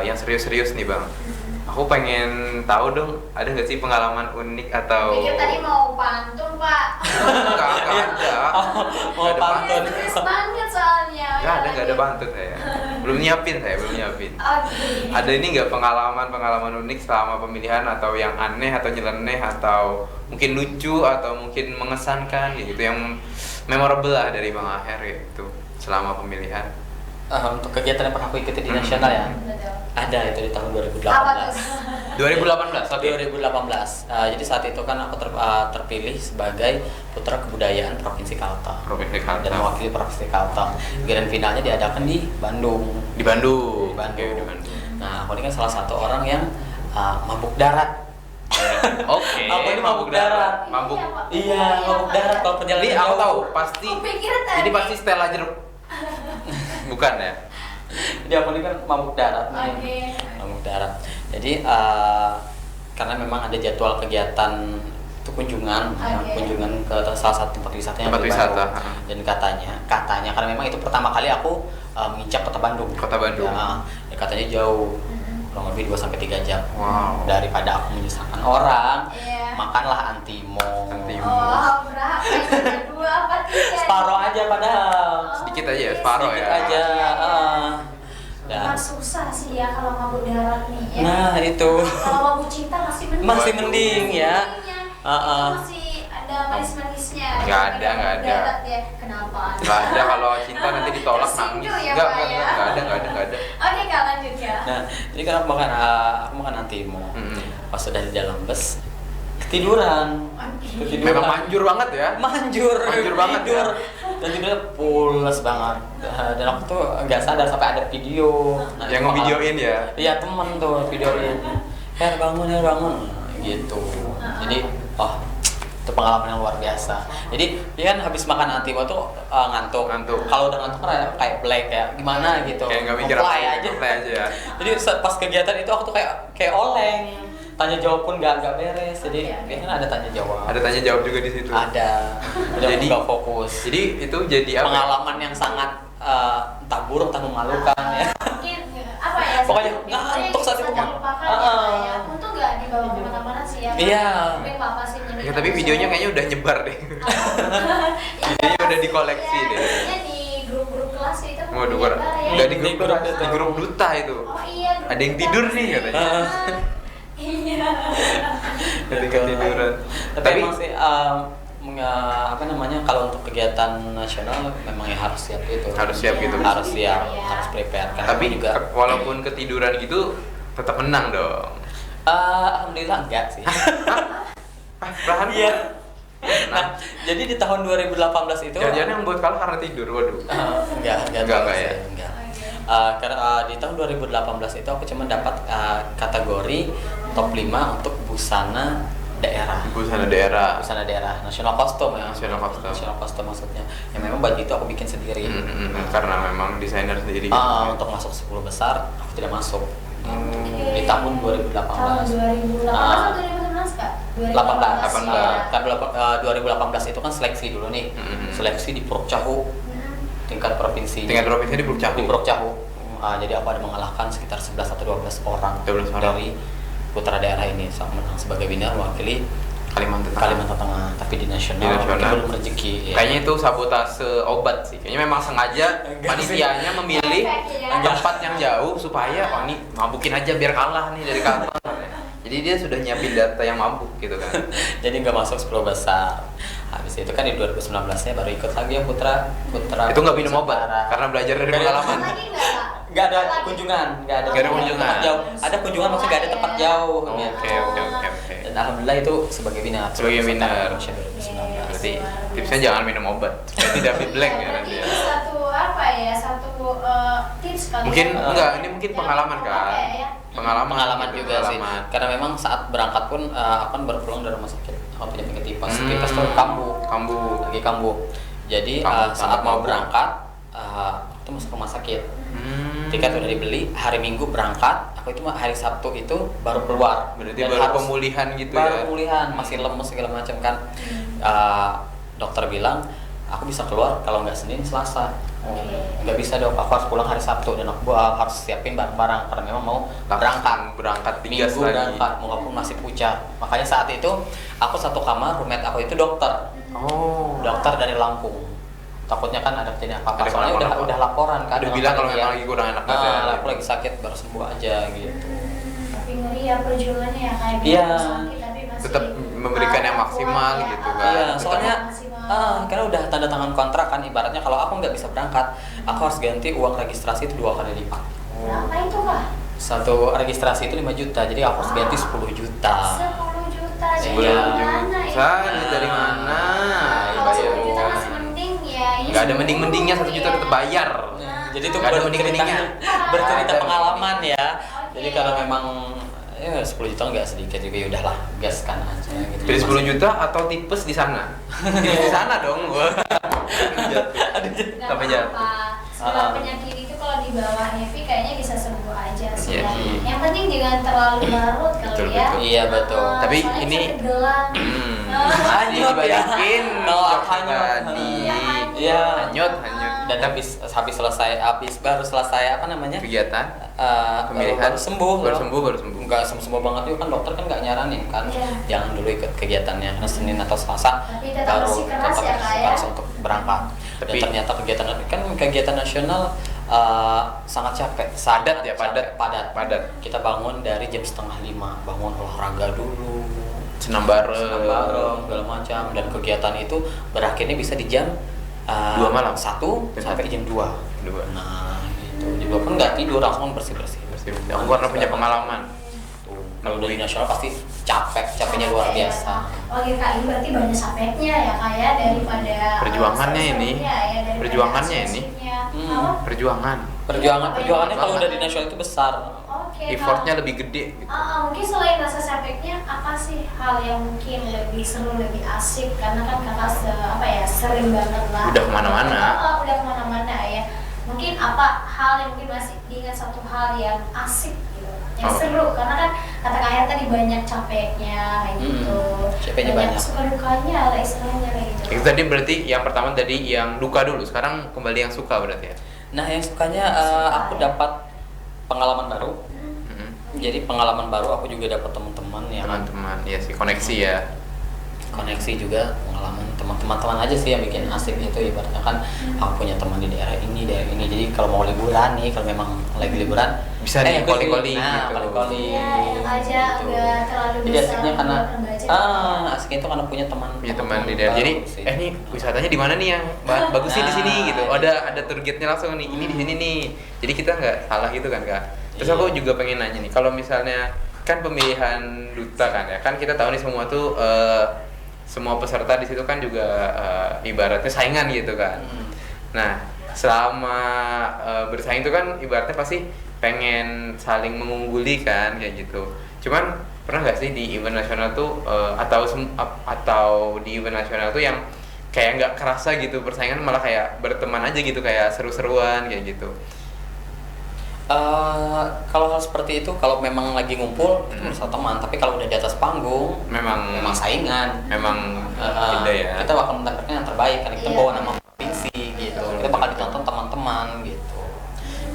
yang serius-serius nih Bang. Aku pengen tahu dong, ada nggak sih pengalaman unik atau Pikir tadi mau pantun Pak. nggak ada. Mau Nggak ada pantun. Serius banget soalnya. Nggak ada bantut saya. Belum nyiapin. Oke. Ada ini nggak pengalaman unik selama pemilihan, atau yang aneh atau nyeleneh atau mungkin lucu atau mungkin mengesankan gitu yang memorable lah dari Bang Aher gitu selama pemilihan. Untuk kegiatan yang pernah aku ikuti di nasional ya, Betul. ada itu di tahun 2018. Apa tuh? 2018. Tahun 2018. Jadi saat itu kan aku terpilih sebagai putra kebudayaan Provinsi Kalteng. Provinsi Dan Kalteng. mewakili Provinsi Kalteng. Grand finalnya diadakan di Bandung. Di Bandung. Di Bandung. Oke, di Bandung. Nah, aku ini kan salah satu orang yang mabuk darat. Oke. Aku ini mabuk darat. Mabuk. Iya, mabuk darat kalau perjalanan Ini aku jauh. tahu pasti. Aku pikir tadi. Ini pasti Stella jeruk. Bukan ya? Jadi aku ini kan mabuk darat nih. Oke. Mabuk darat. Jadi karena memang ada jadwal kegiatan itu kunjungan, Oke. kunjungan ke salah satu tempat wisata yang Tempat ada di wisata, Bandung. ha. Dan katanya karena memang itu pertama kali aku menginjak kota Bandung. Kota Bandung. Ya, katanya jauh, kurang lebih 2-3 jam. Wow. Daripada aku menyusahkan orang, Iya. makanlah antimo. Antimo. Oh, berapa ini? 2 apa 3? Separuh aja padahal. Sedikit aja ya, separuh Sedikit ya. aja. Dan, Emang susah sih ya kalau mabuk darat nih ya. nah itu. Kalau mabuk cinta masih mending. Masih mending ya. Itu masih ada manis-manisnya. Nggak ada, Kalau nggak mabuk ada. darat ya. Kenapa? Nggak ada, kalau cinta nanti ditolak Tersinggung nangis. ya, Nggak Pak, ya? nggak ada. Oke, Kak, lanjut ya. Nah, jadi kan aku makan antimo. Mm-mm. Pas sudah di dalam bus, ketiduran. Memang manjur banget ya. Manjur banget tidur. ya. Dan tidurnya pules banget. Dan aku tuh nggak sadar sampai ada video. Nah, Yang itu ngevideoin ya. Iya, temen tuh videoin. Bangun. Gitu. Jadi, oh Itu pengalaman yang luar biasa. Jadi dia kan habis makan antimo tuh ngantuk. Kalau udah ngantuk kan kayak blank ya, gimana gitu. Kayak nggak mikir Play apa aja ya. Jadi pas kegiatan itu aku tuh kayak oleng. Tanya jawab pun nggak beres. Jadi biasanya ada tanya jawab. Ada tanya jawab juga di situ. Ada. Jadi nggak fokus. Jadi itu jadi apa? Pengalaman yang sangat entah buruk entah memalukan ya. Mungkin apa ya? Pokoknya ngantuk saat itu terlupakan ya. Untung nggak dibawa kemana-mana sih ya. Iya. Mungkin papa sih nyari. Ya, tapi videonya kayaknya udah nyebar deh. Videonya udah dikoleksi deh. Kayaknya di grup-grup kelas itu. Waduh, menyebar ya. udah di grup duta itu. Oh iya. grup Ada yang duta. tidur nih katanya. Iya. Ketika tiduran. Tapi emang sih apa namanya, kalau untuk kegiatan nasional memang ya harus siap gitu. Harus siap gitu. Harus siap, Iya. harus prepare. Karena Tapi juga walaupun ketiduran gitu tetap menang dong. alhamdulillah enggak sih. Perlahan Iya. Nah, Nah, jadi di tahun 2018 itu jangan-jangan yang buat kalah karena tidur, waduh. enggak Enggak tahu ya? sih, enggak. Karena di tahun 2018 itu aku cuma dapat kategori top 5 untuk busana daerah. Busana daerah. Busana daerah, national costume ya. National costume. National costume maksudnya. Yang memang baju itu aku bikin sendiri. Karena memang desainer sendiri. Untuk masuk 10 besar aku tidak masuk. Di tahun 2018. Tahun 2018 atau 2019 Kak? 18. Kan 2018 itu kan seleksi dulu nih. Seleksi di Purukcahu tingkat provinsi. Tingkat provinsi di Purukcahu. Di Purukcahu. Jadi aku ada mengalahkan sekitar 11 atau 12 orang 12 orang. dari putra daerah ini menang sebagai winner mewakili Kalimantan Kalimantan Tengah. Tapi di nasional, Di nasional. belum rezeki. Ya. Kayaknya itu sabotase obat sih. Kayaknya memang sengaja panitianya memilih tempat yang jauh supaya oh ini mabukin aja biar kalah nih dari kantor. Jadi dia sudah nyiapin data yang mabuk gitu kan. Jadi nggak masuk 10 besar. Habis itu kan di 2019-nya baru ikut lagi ya putra. Itu nggak minum obat karena belajar dari pengalaman. Lagi nggak Kak? Nggak ada kunjungan, nggak ada kunjungan. tempat jauh. Ada kunjungan maksudnya nggak ada tempat jauh. Oke. Dan alhamdulillah itu sebagai winner. Sebagai winner. Indonesia 2019. Berarti tipsnya jangan minum obat. Supaya tidak blank ya nanti ya. Satu apa ya? Satu tips kali. Mungkin ya. enggak, ini mungkin pengalaman kan. Ya. Pengalaman Juga sih. Karena memang saat berangkat pun aku kan baru pulang dari rumah sakit. Aku punya penyakit tipes. Tipes tuh kambuh. Lagi kambuh. Jadi saat mau berangkat itu masuk rumah sakit. Tiket udah dibeli, hari Minggu berangkat, aku itu hari Sabtu itu baru keluar. Berarti Dan baru pemulihan gitu baru ya. pemulihan, masih lemes segala macam kan. Dokter bilang aku bisa keluar kalau nggak Senin Selasa. Nggak bisa dong, aku harus pulang hari Sabtu dan aku harus siapin barang-barang karena memang mau berangkat tigas Minggu lagi. berangkat, walaupun masih pucat. Makanya saat itu aku satu kamar, roommate aku itu dokter. Dokter dari Lampung. Takutnya kan ada kejadian apa-apa. Ada Soalnya kenapa-napa. udah laporan kan. Udah bilang kalau memang lagi kurang enak badan. Aku lagi sakit baru sembuh aja gitu. Tapi ngeri ya perjuangannya ya kayak Iya. sakit tapi masih Tetap memberikan yang maksimal kuat ya. gitu kan. Iya, Tetap soalnya maksimal. karena udah tanda tangan kontrak kan, ibaratnya kalau aku nggak bisa berangkat, aku harus ganti uang registrasi itu 2 kali lipat. Berapa itu Kak? Satu registrasi itu 5 juta, jadi aku harus ganti 10 juta. 10 juta sih. Iya. Mana Duit dari mana? Kalau 10 Bayar. juta masih mending ya. Ini Nggak ada 10 mending-mendingnya 1 juta tetap bayar. Jadi itu Nggak ada baru mending-mendingnya. bercerita Ada. pengalaman ya. Oke. Jadi karena memang 10 juta nggak sedikit juga, ya udahlah gaskan aja gitu. Pilih 10 juta atau tipes di sana? Tipes di sana dong. Wah. Nggak Sampai jatuh. apa-apa. Segala penyakit itu kalau di bawah Heavy kayaknya bisa sembuh aja sih. Iya ya. sih. Yang penting jangan terlalu larut kali Betul, ya. betul. Iya, betul. Tapi soalnya ini- sakit gelang. Hanyut ya. Dibalikin Kalau jokes hanyut. tadi. Iya. Hanyut. Dan habis baru selesai apa namanya? Kegiatan Baru sembuh. baru sembuh. Nggak sembuh banget juga kan, dokter kan nggak nyaranin kan. Iya. Jangan dulu ikut kegiatannya karena Senin atau Selasa Tapi tetap masih keras ya, Kak, ya? keras untuk berangkat. Dan Tapi- ternyata kegiatan nasional sangat capek. Padat ya, Padat. Kita bangun dari jam 4:30, bangun olahraga dulu, Senam senam bareng. bareng segala macam, dan kegiatan itu berakhirnya bisa di jam 2 malam. 1 sampai jam 2. 2. Nah, gitu. Jam 2 pun nggak tidur, langsung bersih-bersih. Aku karena punya pengalaman. Tuh. Kalau dari nasional pasti capeknya luar biasa. Oke Kak, ini berarti banyak capeknya ya Kak ya, daripada Perjuangannya ini. daripada Perjuangannya ini. asosiasinya. Perjuangannya kalau udah di nasional itu besar. Oke, Effortnya lebih gede gitu. mungkin selain rasa capeknya, apa sih hal yang mungkin lebih seru, lebih asik? Karena kan kakak sering banget lah. Udah kemana-mana. Udah kemana-mana ya. Mungkin apa hal yang mungkin masih diingat, satu hal yang asik gitu, yang seru? Karena kan kata Kak Her tadi banyak capeknya kayak gitu. Capeknya banyak. Suka dukanya lah istilahnya kayak gitu. Itu tadi berarti yang pertama tadi yang duka dulu, sekarang kembali yang suka berarti ya. Nah, yang sukanya aku dapat pengalaman baru. Jadi pengalaman baru, aku juga dapat teman-teman yang ya sih, koneksi ya. Koneksi juga, pengalaman teman-teman aja sih yang bikin asik itu. Ibaratnya kan aku punya teman di daerah ini. Jadi kalau mau liburan nih, kalau memang lagi liburan bisa nih koli-koli gitu. Koli-koli. Iya, aja enggak terlalu Jadi besar. asiknya karena asiknya itu karena punya teman di daerah. Jadi ini wisatanya di mana nih yang bagus sih di sini gitu. Ada tour guide-nya langsung nih. Ini di sini nih. Jadi kita nggak salah gitu kan, Kak. Terus aku juga pengen nanya nih, kalau misalnya kan pemilihan duta kan ya, kan kita tahu nih semua tuh semua peserta di situ kan juga ibaratnya saingan gitu kan. Nah, selama bersaing itu kan ibaratnya pasti pengen saling mengungguli kan kayak gitu. Cuman pernah nggak sih di event nasional tuh atau di event nasional tuh yang kayak nggak kerasa gitu persaingan, malah kayak berteman aja gitu, kayak seru-seruan kayak gitu? Kalau hal seperti itu, kalau memang lagi ngumpul itu merasa teman, tapi kalau udah di atas panggung memang saingan, beda ya. Kita bakal menampilkan yang terbaik karena kita bawa nama provinsi gitu. Kita bakal ditonton teman-teman gitu.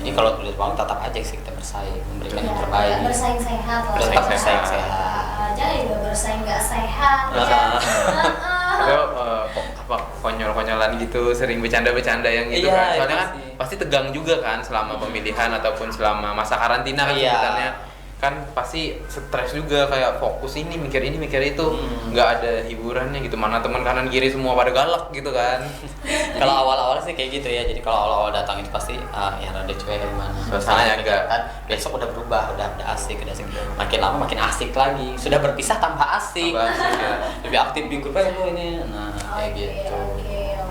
Jadi kalau di panggung tetap aja sih kita bersaing, memberikan yang terbaik. Bersaing sehat lah. Bersaing sehat. Jangan juga bersaing nggak sehat. Atau konyol-konyolan gitu, sering bercanda-bercanda yang gitu kan. Soalnya kan pasti tegang juga kan selama pemilihan ataupun selama masa karantina kan sebutannya. Kan pasti stres juga, kayak fokus ini mikir itu, nggak ada hiburannya gitu, mana teman kanan kiri semua pada galak gitu kan. Kalau awal-awal sih kayak gitu ya, jadi kalau awal-awal datang itu pasti ya rada cuek gimana. Suasananya agak besok udah berubah, udah asik. Makin lama makin asik lagi, sudah berpisah tambah asik. Lebih aktif di grup ini, nah kayak gitu.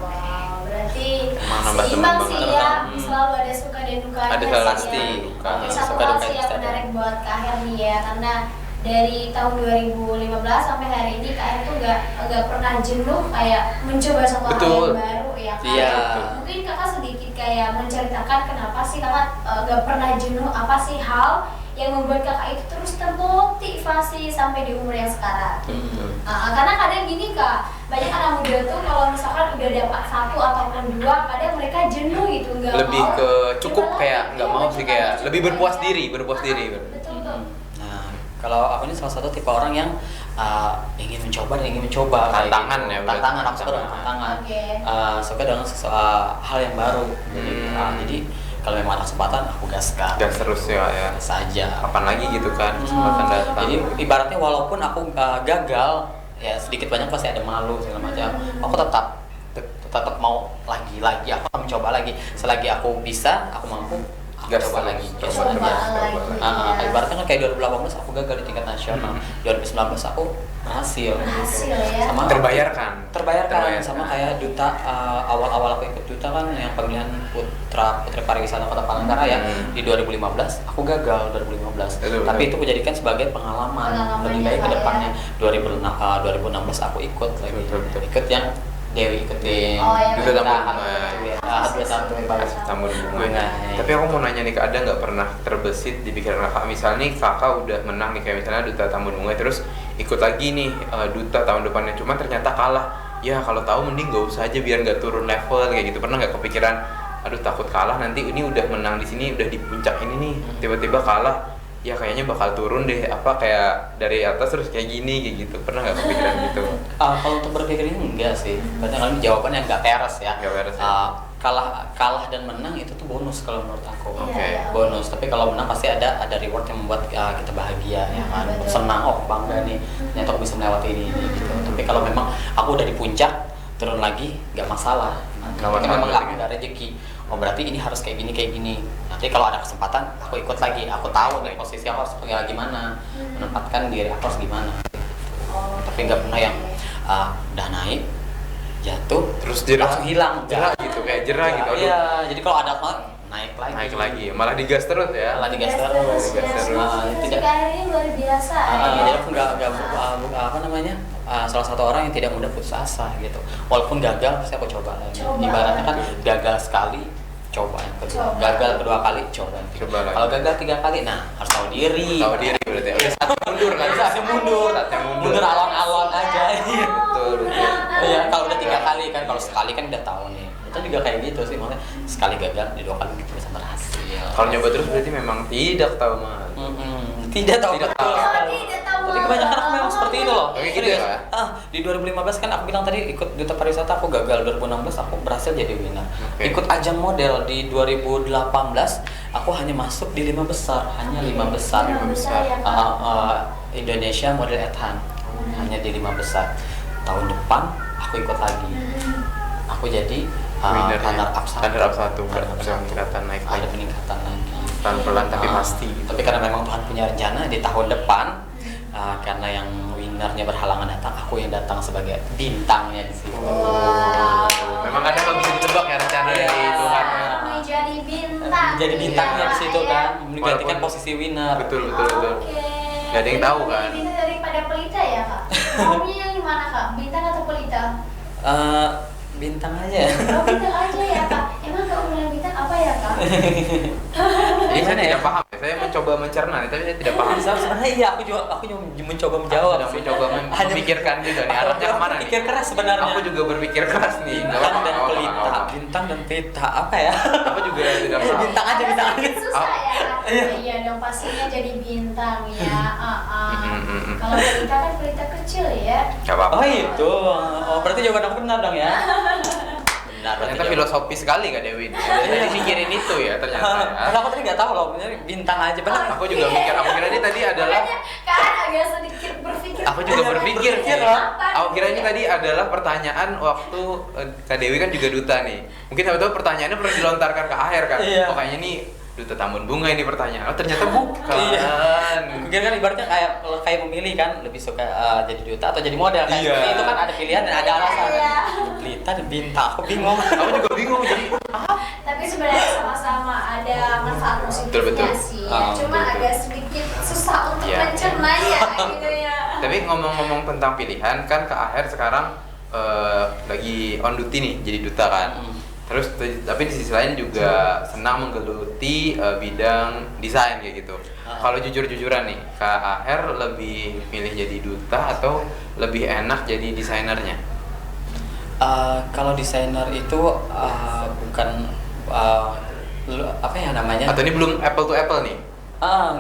Wow, berarti nambah seimbang teman sih banget. ya, selalu ada suka dan dukanya. Ada sih pasti. ya. Satu hal sih yang menarik buat Kak Her nih ya, karena dari tahun 2015 sampai hari ini Kak Her tuh nggak pernah jenuh kayak mencoba satu hal yang baru ya kan. Iya. Mungkin kakak sedikit kayak menceritakan kenapa sih kakak nggak pernah jenuh, apa sih hal yang membuat kakak itu terus termotivasi sampai di umur yang sekarang. Karena kadang gini Kak, banyak anak muda tuh kalau misalkan udah dapat satu ataupun dua, kadang mereka jenuh gitu, nggak lebih mau. ke cukup, kayak nggak mau sih, kayak lebih berpuas diri. Betul. Nah, kalau aku ini salah satu tipe orang yang ingin mencoba. Tantangan gitu. ya, Tantangan, aku suka dengan tantangan. Suka dengan hal yang baru. Jadi kalau memang ada kesempatan aku gaskan. Gas terus ya. Saja. Kapan lagi gitu kan kesempatan datang. Jadi ibaratnya walaupun aku gagal, ya sedikit banyak pasti ada malu segala macam. Aku tetap mau lagi. Aku akan mencoba lagi. Selagi aku bisa, aku mampu. Aku coba lagi. Ibaratnya kan kayak 2018 aku gagal di tingkat nasional. 2019 aku berhasil ya. Sama terbayarkan sama kayak duta. Awal-awal aku ikut duta kan yang pemilihan putri pariwisata Kota Palangkaraya ya. Di 2015 aku gagal 2015. Tapi itu aku jadikan sebagai pengalaman lebih baik ke depannya. 2016 aku ikut lagi. Ikut yang Dewi ikutin. Tamu bunga. Tapi aku mau nanya nih, ada nggak pernah terbesit di pikiran kakak, misalnya nih kakak udah menang nih, kayak misalnya duta Tambun Bunga, terus ikut lagi nih duta tahun depannya, cuma ternyata kalah. Ya kalau tahu mending nggak usah aja biar nggak turun level kayak gitu. Pernah nggak kepikiran, aduh takut kalah, nanti ini udah menang di sini, udah di puncak ini nih, tiba-tiba kalah, ya kayaknya bakal turun deh, kayak dari atas terus kayak gini kayak gitu. Pernah nggak kepikiran gitu? Kalau untuk berpikir ini enggak sih, karena kalau jawabannya nggak peres ya. Kalah dan menang itu tuh bonus kalau menurut aku. Bonus. Tapi kalau menang pasti ada reward yang membuat kita bahagia ya kan, senang, bangga nih, ternyata aku bisa melewati ini gitu. Tapi kalau memang aku udah di puncak, turun lagi nggak masalah. Tapi memang nggak rezeki. Berarti ini harus kayak gini. Nanti kalau ada kesempatan aku ikut lagi. Aku tahu nih posisi aku harus pergi gimana, menempatkan diri aku harus gimana. Tapi nggak pernah yang udah naik jatuh, Terus jerah. langsung hilang. Jerah gitu, kayak jerah gitu. Aduh. Iya, jadi kalau ada apa naik lagi. Malah digas terus ya. Malah digas terus. Digas terus. Tidak. Akhirnya luar biasa. Jadi aku nggak apa namanya, salah satu orang yang tidak mudah putus asa gitu. Walaupun gagal, pasti aku coba lagi. Ibaratnya kan gagal sekali, coba yang kedua. Gagal kedua kali, coba yang ketiga. Coba lagi. Kalau gagal 3 kali, nah harus tahu diri. Tahu diri berarti. Udah saatnya mundur kan? Saatnya mundur. Mundur alon-alon aja. Betul. Iya, kalau udah 3 kali kan, kalau sekali kan udah tahu nih. Itu juga kayak gitu sih, maksudnya sekali gagal, di 2 kali kita bisa berhasil. Kalau nyoba terus berarti memang tidak tahu mas. Tidak tahu. Tidak betul tahu. sekali. Tidak tahu. Tapi kebanyakan aku memang seperti itu loh. Oke, gitu Serius. ya? Di 2015 kan aku bilang tadi ikut duta pariwisata, aku gagal. 2016 aku berhasil jadi winner. Oke. Ikut ajang model di 2018 aku hanya masuk di 5 besar, hanya 5 besar. 5 besar ya, Kak. Indonesia Model Ethan hanya di 5 besar. Tahun depan aku ikut lagi. Aku jadi Winner runner up Runner up satu. Ada peningkatan naik Ada lagi. peningkatan lagi. Pelan-pelan tapi pasti. Tapi karena memang Tuhan punya rencana di tahun depan, karena yang winnernya berhalangan datang, aku yang datang sebagai bintangnya di situ. Wow. Memang kadang nggak bisa ditebak ya rencana dari Tuhan. Mau jadi bintang. Jadi bintangnya di situ Iya. kan, menggantikan Walaupun- posisi winner. Betul. Oke. Nggak ada yang tahu kan. Lebih bintang daripada pelita ya kak? Maunya yang mana kak? Bintang atau pelita? Bintang aja. Oh bintang aja ya kak. Emang keunggulan bintang apa ya kak? Jadi saya Gimana ya? tidak paham. Saya mencoba mencerna, tapi saya tidak paham. Sebenarnya iya, aku mencoba menjawab. Sedang sih. mencoba Hanya- memikirkan juga nih arahnya Aku kemana nih. pikir keras sebenarnya. Aku juga berpikir keras nih. Nggak Bintang apa-apa, dan nggak apa-apa, pelita. nggak apa-apa. Bintang dan pelita apa ya? Aku juga tidak paham. Bintang aja, bintang aja. Susah ya kak? Iya dong pastinya jadi bintang ya. Kalau pelita kan pelita kecil ya. Nggak apa-apa. Oh itu, berarti jawaban aku benar dong ya? Benar. berarti Ternyata jawaban- filosofi sekali Kak Dewi. Jadi mikirin itu ya ternyata. Ya. Karena aku tadi nggak tahu loh, bener bintang aja benar. Aku juga mikir. Aku kira ini tadi adalah. Makanya, kan agak sedikit berpikir. Aku juga berpikir. Berpikir sih. loh. Aku kira ini tadi adalah pertanyaan waktu Kak Dewi kan juga duta nih. Mungkin tahu pertanyaannya pernah dilontarkan ke akhir kan. Iya. Oh kayaknya nih duta Tambun Bunga ini pertanyaan. Oh ternyata bukan. Iya. Mungkin kan ibaratnya kayak memilih kan, lebih suka jadi duta atau jadi model kan. Iya. Seperti itu kan ada pilihan dan ada alasan. Iya. Pelita dan bintang, aku bingung. Aku juga bingung jadi. Tapi sebenarnya sama-sama ada manfaat Betul, positifnya betul. sih. Ya. Cuma agak sedikit susah untuk Iya. mencernanya gitu ya. Tapi ngomong-ngomong tentang pilihan kan Kak Aher sekarang lagi on duty nih jadi duta kan. Terus tapi di sisi lain juga senang menggeluti bidang desain kayak gitu. Kalau jujur-jujuran nih, Kak Aher lebih milih jadi duta atau lebih enak jadi desainernya? Kalau desainer itu bukan apa ya namanya? Atau ini belum apple to apple nih?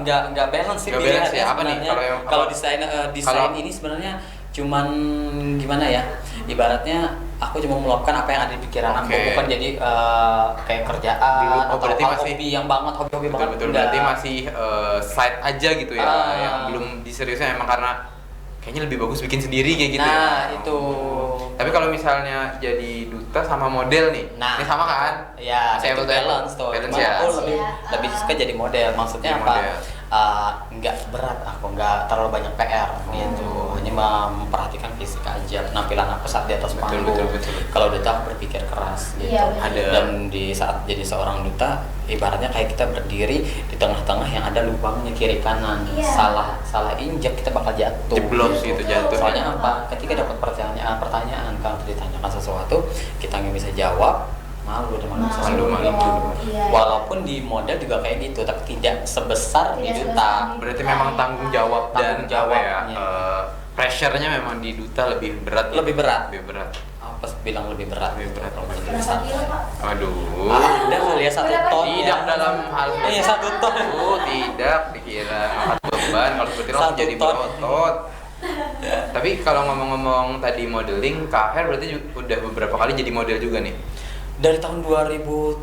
Nggak balance sih Nggak pilihannya balance ya? Apa nih? sebenarnya. Kalau desain ini sebenarnya cuman gimana ya? Ibaratnya aku cuma meluapkan apa yang ada di pikiran aku, Oke. bukan jadi kayak kerjaan Oh, atau berarti masih- hobi yang banget, hobi banget. Betul-betul Enggak. berarti masih side aja gitu ya, yang belum diseriusnya emang karena kayaknya lebih bagus bikin sendiri kayak gitu Nah, ya. itu. Tapi kalau misalnya jadi duta sama model nih, Nah, ini sama kan? Ya, Saya itu betul balance tuh. Balance Cuma ya. aku lebih suka jadi model. Maksudnya Jadi apa? model. Nggak berat, aku nggak terlalu banyak PR gitu. Hanya memperhatikan fisik aja, penampilan aku saat di atas Betul, panggung. betul. Kalau duta aku berpikir keras gitu. Iya, betul. Ada. Dan di saat jadi seorang duta, ibaratnya kayak kita berdiri di tengah-tengah yang ada lubangnya kiri kanan. Iya. Salah injak kita bakal jatuh. Jeblos gitu jatuh. Soalnya apa? Ketika dapat pertanyaan kalau ditanyakan sesuatu, kita nggak bisa jawab, malu dengan Malu, sesuatu malu. itu. Iya. Walaupun di model juga kayak gitu, tapi tidak sebesar di Tidak duta. sebesar di- Berarti memang tanggung jawab dan Tanggung apa ya? jawabnya. Pressure-nya memang di duta lebih berat. ya? Lebih berat. Lebih berat. Apa bilang lebih berat? Lebih berat. Kalau menjadi Berapa besar. kilo pak? Aduh. Ada kali ya 1 Berapa ton. Tidak ya. dalam hal Iya, 1 ton. tidak dikira angkat beban kalau seperti itu langsung 1 jadi ton. berotot. Tapi kalau ngomong-ngomong tadi modeling, Kak Her berarti udah beberapa kali jadi model juga nih. Dari tahun 2013.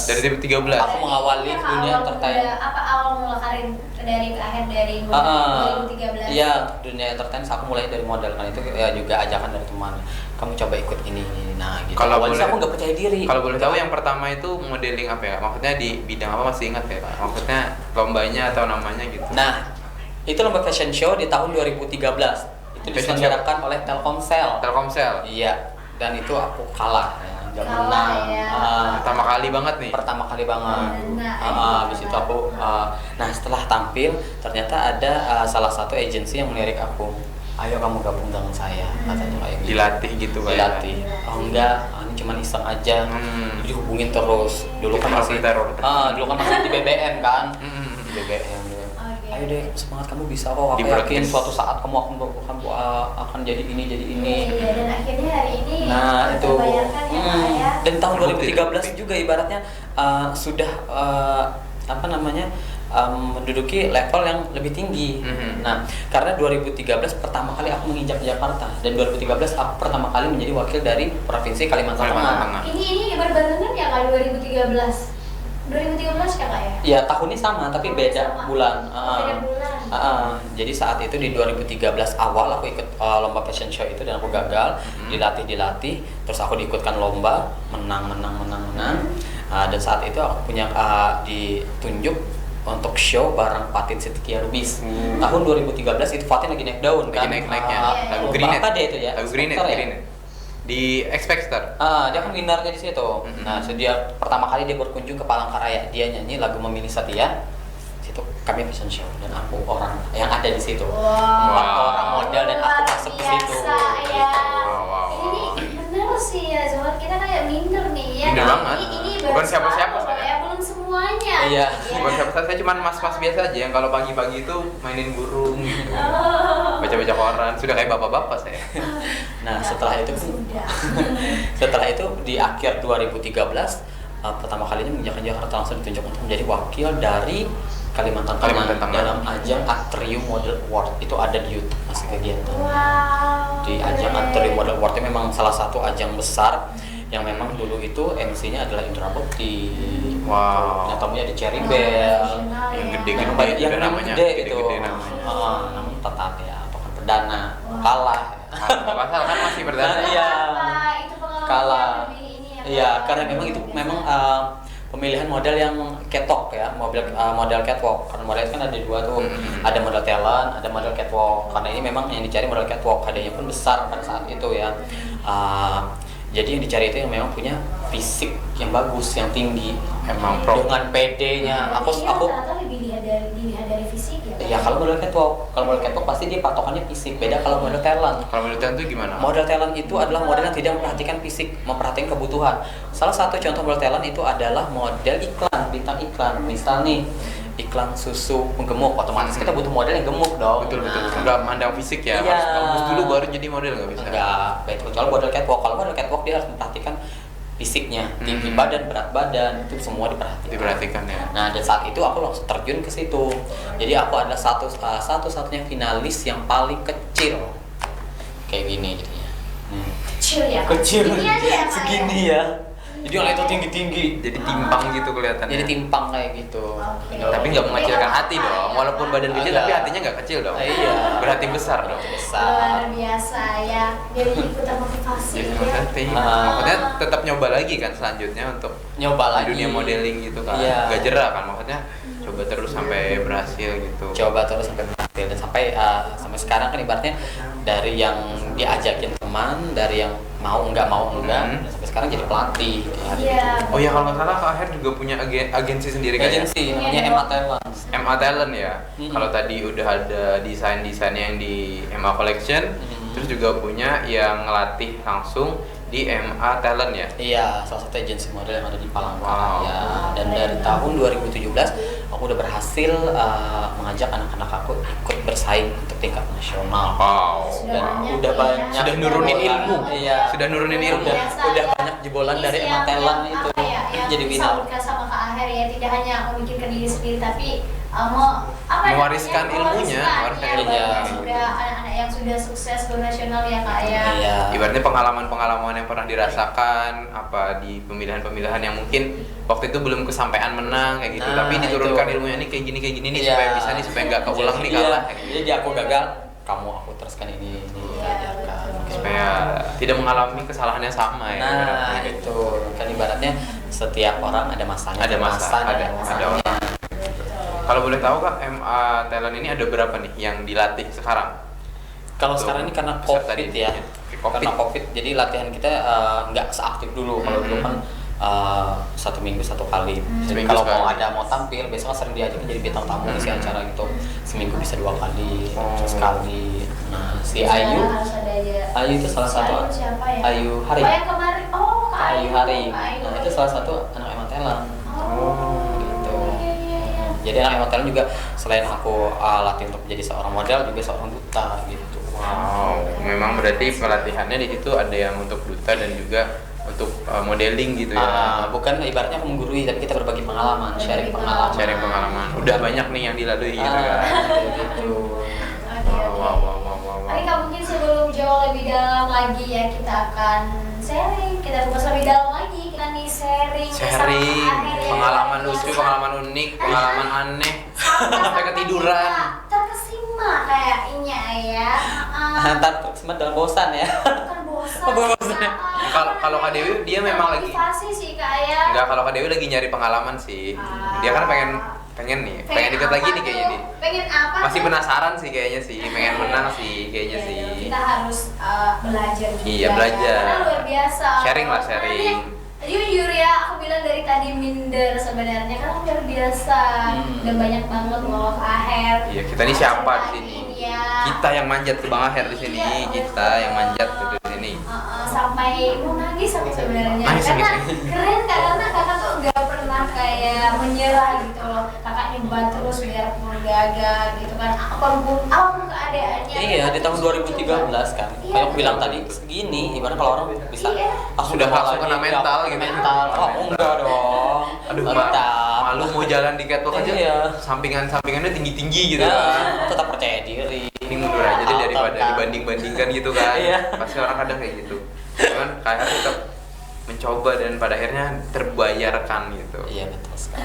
Dari 2013. Aku mengawali Iya, dunia awal entertain. muda- Apa awal mula karir dari akhir dari Ah, 2013? Iya, dunia entertain aku mulai dari model kan itu ya juga ajakan dari teman. Kamu coba ikut ini. Nah, gitu. Kalau Awalnya boleh- aku nggak percaya diri. Kalau boleh tahu yang pertama itu modeling apa ya? Maksudnya di bidang apa masih ingat ya? Maksudnya lombanya atau namanya gitu. Nah, itu lomba fashion show di tahun 2013. Itu Fashion diselenggarakan oleh Telkomsel. Telkomsel. Iya, dan itu aku kalah ya, nggak Kalah, menang. ya. Pertama kali banget nih. Pertama kali banget. Nah, Habis itu aku, nah setelah tampil ternyata ada salah satu agensi yang melirik aku. Ayo kamu gabung dengan saya, katanya kayak gitu. Dilatih gitu kayak. Dilatih. Oh enggak, ini cuma iseng aja. Dihubungin terus. Dulu kan masih teror. dulu kan masih di BBM kan. Hmm. Di BBM. Oke. Ayo deh, semangat, kamu bisa kok. Aku Di yakin broadcast. suatu saat kamu akan jadi ini, jadi ini. Iya, dan akhirnya hari ini Nah itu, terbayarkan ya Kak ya. dan tahun Terbukti. 2013 juga ibaratnya sudah apa namanya menduduki level yang lebih tinggi. Nah karena 2013 pertama kali aku menginjak Jakarta, dan 2013 aku pertama kali menjadi wakil dari provinsi Kalimantan Tengah. Ini berbarengan ya Kak 2013. 2013 ya Kak ya? Ya tahunnya sama tapi beda Sama. bulan. Beda bulan. Jadi saat itu di 2013 awal aku ikut lomba fashion show itu dan aku gagal, dilatih, terus aku diikutkan lomba, menang. Dan saat itu aku punya ditunjuk untuk show bareng Fatin Sidkiah Lubis. Tahun 2013 itu Fatin lagi naik daun Lagi kan. naik-naiknya. Lagu lomba Greenet. apa deh itu ya? Lagu Greenet, Spectre ya? Greenet. Di X Factor. Dia kan winnernya di situ. Nah, dia pertama kali dia berkunjung ke Palangkaraya, dia nyanyi lagu Memilih Setia. Situ kami fashion show dan aku orang yang ada di situ. Empat orang model dan aku masuk ke situ. Biasa ya. Wow. Ini bener sih ya, Zohar, kita kayak minder nih ya. Minder banget. Ini Bukan baru siapa-siapa satu, saya. ya, belum semuanya. Iya. Bukan siapa saya cuma mas-mas biasa aja yang kalau pagi-pagi itu mainin burung gitu. Baca-baca koran, sudah kayak bapak-bapak saya. Nah, setelah itu Sudah. setelah itu di akhir 2013 pertama kalinya menginjakan Jakarta, langsung ditunjuk untuk menjadi wakil dari Kalimantan Tengah dalam ajang Atrium Model Award. Itu ada di YouTube masih kegiatan. Wow. Di ajang Atrium Model Award itu memang salah satu ajang besar yang memang dulu itu MC-nya adalah Indra Bekti. Wow. Yang tamunya di Cherry Bell. Yang Ya. gede-gede Yang juga namanya namanya. gede itu. Gede-gede namanya. Namun tetap ya, bahkan perdana kalah. Pasal kan masih berdana. Iya. Itu pengalaman Kalah. yang lebih ini ya. Iya, karena memang itu memang pemilihan model yang catwalk ya, model catwalk. Karena model kan ada dua tuh, ada model talent, ada model catwalk. Karena ini memang yang dicari model catwalk, hadiahnya pun besar pada saat itu ya. Jadi yang dicari itu yang memang punya fisik yang bagus, yang tinggi, Emang pro. dengan PD-nya. Aku rata-rata lebih dilihat dari fisik ya. ya kalau model catwalk pasti dia patokannya fisik. Beda kalau model talent. Kalau menurut itu gimana? Model talent itu adalah model yang tidak memperhatikan fisik, memperhatikan kebutuhan. Salah satu contoh model talent itu adalah model iklan, bintang iklan. Misal nih, iklan susu penggemuk, otomatis kita butuh model yang gemuk dong. Betul. Nah, Enggak mandang fisik ya. Iya. Harus bagus dulu baru jadi model nggak bisa. enggak, betul. Kalau model catwalk, dia harus memperhatikan fisiknya, tinggi badan, berat badan, itu semua diperhatikan. Diperhatikan ya. Nah, dan saat itu aku langsung terjun ke situ. Jadi aku adalah satu-satunya finalis yang paling kecil. Kayak gini jadinya. Kecil ya. Kak? Kecil. Segini aja ya, Kak, ya? Segini ya. Jadi yang lain itu tinggi-tinggi. Jadi timpang gitu kelihatannya. Jadi timpang kayak gitu. Oke. Tapi nggak mengecilkan hati dong. Walaupun badan kecil Agak. tapi hatinya nggak kecil dong. Iya. Berhati besar dong. Luar Besar. biasa ya. Jadi ikutan motivasi Jadi ya. berarti maksudnya tetap nyoba lagi kan selanjutnya untuk Nyoba di lagi. dunia modeling gitu kan. Iya. Nggak jerah kan maksudnya. Coba terus sampai berhasil gitu. Coba terus sampai berhasil dan sampai sekarang kan ibaratnya dari yang diajakin teman, dari yang mau enggak dan sampai sekarang jadi pelatih kayak gitu. Iya. Oh ya kalau nggak salah Kak Aher juga punya agensi sendiri kan ya? Agensi namanya MA Talent. MA Talent ya. Mm-mm. Kalau tadi udah ada desain-desain yang di MA Collection, terus juga punya yang ngelatih langsung di MA Talent ya. Iya, salah satu agensi model yang ada di Palangkaraya. Wow. Dan dari tahun 2017 aku udah berhasil mengajak anak-anak aku ikut bersaing untuk tingkat nasional. Wow. Dan banyak udah ya. banyak Sudah nurunin jebolan. ilmu. Iya. Sudah nurunin ilmu. Biasa, Udah ya. banyak jebolan Ini dari sih MA yang Talent itu. apa ya, yang Jadi bisa final. berkat sama Kak Aher ya, tidak hanya memikirkan diri sendiri tapi mau apa ya, Mewariskan ilmunya, mewariskan mewariskan ya, ilmunya. bagi sudah anak-anak yang sudah sukses go nasional ya Kak ya. Iya. Ibaratnya pengalaman-pengalaman yang pernah dirasakan apa di pemilihan-pemilihan yang mungkin waktu itu belum kesampaian menang kayak gitu, Nah, tapi diturunkan itu. ilmunya nih kayak gini nih Iya. supaya bisa nih supaya nggak keulang nih kalah. Kayak gitu. Jadi aku gagal, aku teruskan ini Iya, ajarkan. betul. Supaya tidak mengalami kesalahan yang sama ya. Nah, ibaratnya. itu kan ibaratnya setiap orang ada masanya, Ada masa, ada masanya. orang. Kalau boleh tahu Kak, MA Talent ini ada berapa nih yang dilatih sekarang? Kalau Untuk sekarang ini karena peserta COVID didik. ya, COVID. karena COVID, jadi latihan kita nggak seaktif dulu. Kalau dulu kan 1 minggu 1 kali. Jadi Seminggu kalau sekali. mau tampil, besok sering diajakin jadi bintang tamu isi acara gitu. Seminggu bisa 2 kali, sekali. Nah, si Ayu, Harus ada aja. Ayu itu salah Si satu. Ayu siapa ya? Ayu Hari. Oh yang kemarin, Kak Ayu Hari. Kak Ayu. Nah, itu salah satu anak Emma Talent. Oh, Gitu. iya, iya, iya. Jadi anak Emma Talent juga selain aku latih untuk menjadi seorang model, juga seorang duta gitu. Wow, memang berarti pelatihannya di situ ada yang untuk duta dan juga untuk modeling gitu ya. Bukan ibaratnya aku menggurui, tapi kita berbagi pengalaman, sharing pengalaman. Sharing pengalaman. Udah banyak nih yang dilalui gitu kan. Kayak gitu. Oke, Wow, oke. wow, wow, wow, wow. Tapi Kak, mungkin sebelum jauh lebih dalam lagi ya, kita akan sharing, kita kupas lebih dalam lagi, kita nih sharing Sharing, bersama Akhir ya, pengalaman luar lucu, biasa. pengalaman unik, pengalaman aneh, sampai ketiduran. Terkesima kayaknya ya. Ntar sempat dalam bosan ya. Bukan bosan. Bosan ya. Kalau Kak Dewi dia memang lagi motivasi sih Kak ya. Enggak, kalau Kak Dewi lagi nyari pengalaman sih. Dia kan pengen nih, pengen dikit apa lagi nih kayaknya tuh? nih. Pengen apa? Masih tuh? penasaran sih kayaknya sih, pengen menang sih kayaknya Iya, sih. Kita harus belajar juga. Iya, belajar. Karena luar biasa. Sharing lah, sharing. Jujur ya, aku bilang dari tadi minder sebenarnya karena luar biasa. Dan banyak banget loh Aher. Iya, kita ini siapa di sini? Ya. Kita yang manjat ke Bang Aher di sini, Iya, kita yang manjat di sini. Sampai mau nangis aku sebenarnya Nangis, karena nangis. keren Kak, karena kakak tuh gak pernah kayak menyerah gitu loh. Kakak nyoba terus biarpun gagal gitu kan, apapun keadaannya. Iya, di tahun 2013 kan. Iya. Kayak aku bilang tadi segini, ibarat kalau orang bisa Iya. Sudah langsung kena mental gitu. Mental. Oh, enggak dong. Aduh, Tetap. malu mau jalan di catwalk aja. Iya. Sampingannya tinggi-tinggi gitu. Nah, tetap percaya diri. Ini mundur aja deh daripada Tetap. dibanding-bandingkan gitu kan. Iya. Pasti orang kadang kayak gitu. Cuman kayak tetap mencoba dan pada akhirnya terbayarkan gitu. Iya, betul sekali.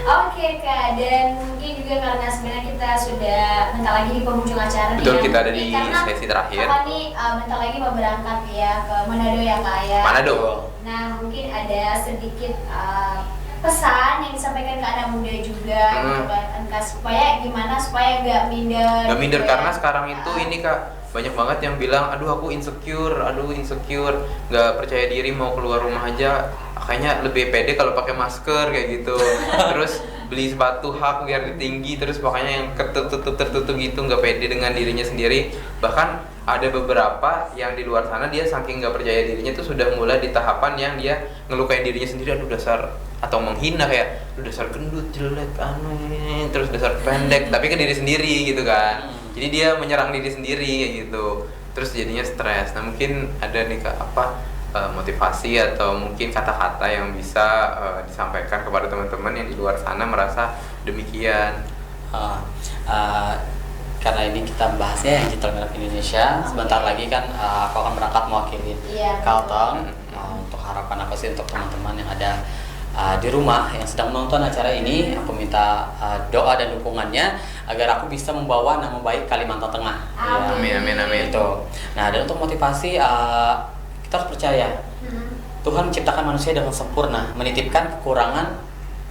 Oke Kak, dan mungkin juga karena sebenarnya kita sudah bentar lagi di penghujung acara. Betul, nih, kita ya. ada di Karena sesi terakhir. Kakak nih bentar lagi mau berangkat ya ke Manado ya Kak ya. Manado. Nah mungkin ada sedikit pesan yang disampaikan ke anak muda juga gitu kan, entah supaya nggak minder. Gak minder gitu ya. karena sekarang itu ini Kak banyak banget yang bilang aduh aku insecure, nggak percaya diri mau keluar rumah aja, kayaknya lebih pede kalau pakai masker kayak gitu. Terus beli sepatu hak biar tinggi, terus makanya yang tertutup gitu, nggak pede dengan dirinya sendiri. Bahkan ada beberapa yang di luar sana dia saking nggak percaya dirinya tuh sudah mulai di tahapan yang dia ngelukain dirinya sendiri, aduh dasar, atau menghina kayak aduh dasar gendut, jelek, aneh, terus dasar pendek, tapi ke diri sendiri gitu kan. Jadi dia menyerang diri sendiri kayak gitu, terus jadinya stres. Nah mungkin ada nih Kak motivasi atau mungkin kata-kata yang bisa disampaikan kepada teman-teman yang di luar sana merasa demikian. Karena ini kita bahasnya yang Gentleman of Indonesia. Sebentar lagi kan aku akan berangkat mewakili Carlton. Untuk harapan aku sih untuk teman-teman yang ada di rumah yang sedang menonton acara ini, aku minta doa dan dukungannya agar aku bisa membawa nama baik Kalimantan Tengah. Amin, amin, amin. Gitu. Nah, dan untuk motivasi kita harus percaya Tuhan menciptakan manusia dengan sempurna, menitipkan kekurangan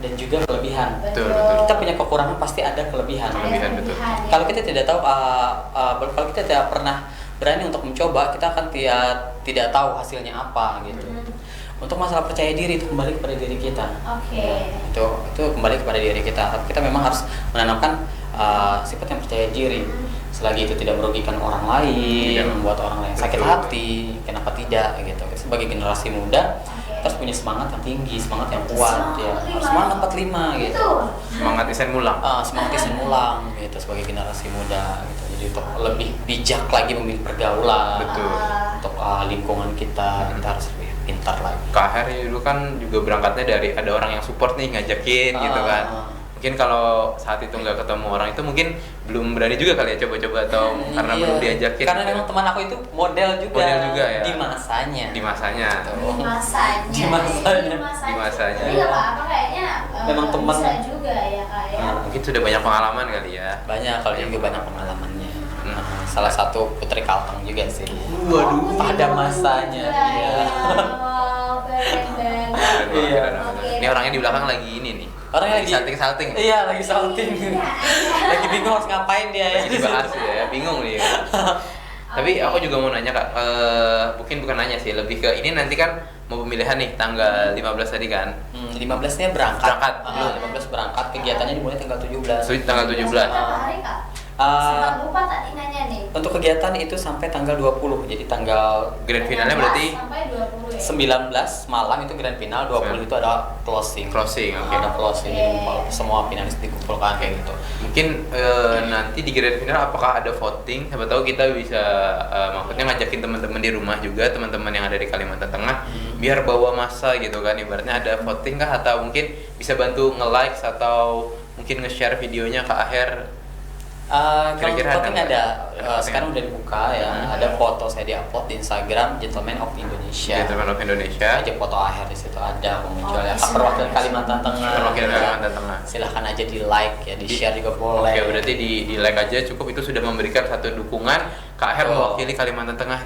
dan juga kelebihan. Betul, betul. Kita punya kekurangan, pasti ada kelebihan. Kelebihan, betul. Kalau kita tidak tahu, kalau kita tidak pernah berani untuk mencoba, kita akan tidak tahu hasilnya apa gitu. Untuk masalah percaya diri itu kembali kepada diri kita. Oke. Itu kembali kepada diri kita. Kita memang harus menanamkan sifat yang percaya diri. Selagi itu tidak merugikan orang lain, membuat orang lain sakit hati, kenapa tidak gitu. Sebagai generasi muda, kita harus punya semangat yang tinggi, semangat yang kuat ya. Harus semangat 45 gitu. Semangat isen mulang. Semangat isen mulang gitu sebagai generasi muda gitu. Jadi untuk lebih bijak lagi memilih pergaulan. Betul. Untuk lingkungan kita harus lebih pintar lagi. Kak Her dulu kan juga berangkatnya dari ada orang yang support nih ngajakin gitu kan. Mungkin kalau saat itu nggak ketemu orang itu mungkin belum berani juga kali ya coba-coba atau karena belum diajakin. Karena memang teman aku itu model juga ya. di masanya. Di masanya. Di masanya. Jadi nggak apa-apa kayaknya. Memang teman. Bisa juga ya Kak ya. Mungkin sudah banyak pengalaman kali ya. Banyak, kalau juga banyak pengalamannya. Salah satu putri Kalteng juga sih. Waduh. Pada masanya. Iya. Wow, keren banget. Iya. Ini orangnya di belakang lagi ini nih. Orang yang lagi salting. Iya, lagi salting. Iya. Lagi bingung harus ngapain dia ya. Lagi dibahas ya, bingung nih. Tapi aku juga mau nanya Kak, mungkin bukan nanya sih, lebih ke ini nanti kan mau pemilihan nih tanggal 15 tadi kan. 15-nya berangkat. Berangkat. 15 berangkat, kegiatannya dimulai tanggal 17. So, tanggal 17. Berapa hari Kak? Sempat lupa tadi nanya nih. Untuk kegiatan itu sampai tanggal 20. Jadi tanggal Grand finalnya berarti sampai 20 ya. 19 malam itu grand final, 20 itu ada closing. closing, oke. Ada closing, jadi semua finalis dikumpulkan kayak gitu. Mungkin nanti di grand final apakah ada voting? Siapa tahu kita bisa maksudnya ngajakin teman-teman di rumah juga, teman-teman yang ada di Kalimantan Tengah, biar bawa masa gitu kan, ibaratnya ada voting kah, atau mungkin bisa bantu nge-like atau mungkin nge-share videonya ke Aher. Kalau Kira-kira voting ada ada, sekarang udah dibuka ya, ada foto saya di-upload di Instagram Gentleman of Indonesia. Gentleman of Indonesia. Aja foto Aher di situ ada Oh, munculnya. Perwakilan Kalimantan Tengah. Perwakilan ya. Kalimantan Tengah. Silahkan aja di like ya, di share juga boleh. Oke, berarti di like aja cukup, itu sudah memberikan satu dukungan Kak Aher mewakili Kalimantan Tengah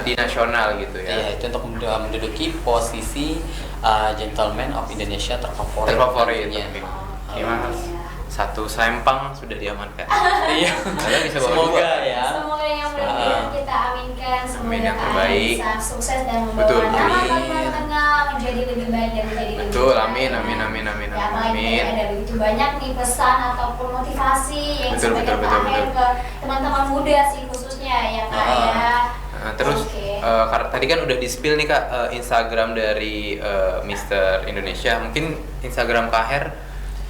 di nasional gitu ya. Iya, itu untuk menduduki posisi Gentleman of Indonesia terfavorit. Terfavorit. tentunya. Gimana? Satu sempang sudah diamankan. Iya. Kalian bisa bawa Semoga dua. ya. Semoga yang mudah-mudahan kita aminkan, semoga Amin, yang Kak Aher terbaik. bisa sukses dan Betul, membawa nama amin. Kalimantan Tengah menjadi lebih baik dan menjadi lebih Betul, baik. amin. Ya, apalagi ada begitu banyak nih pesan ataupun motivasi yang Betul, disampaikan betul, Kak betul, Aher betul. ke teman-teman muda sih khususnya ya Kak ya. Nah, terus Oke. tadi kan udah di-spill nih Kak Instagram dari Mister Indonesia. Mungkin Instagram Kak Aher,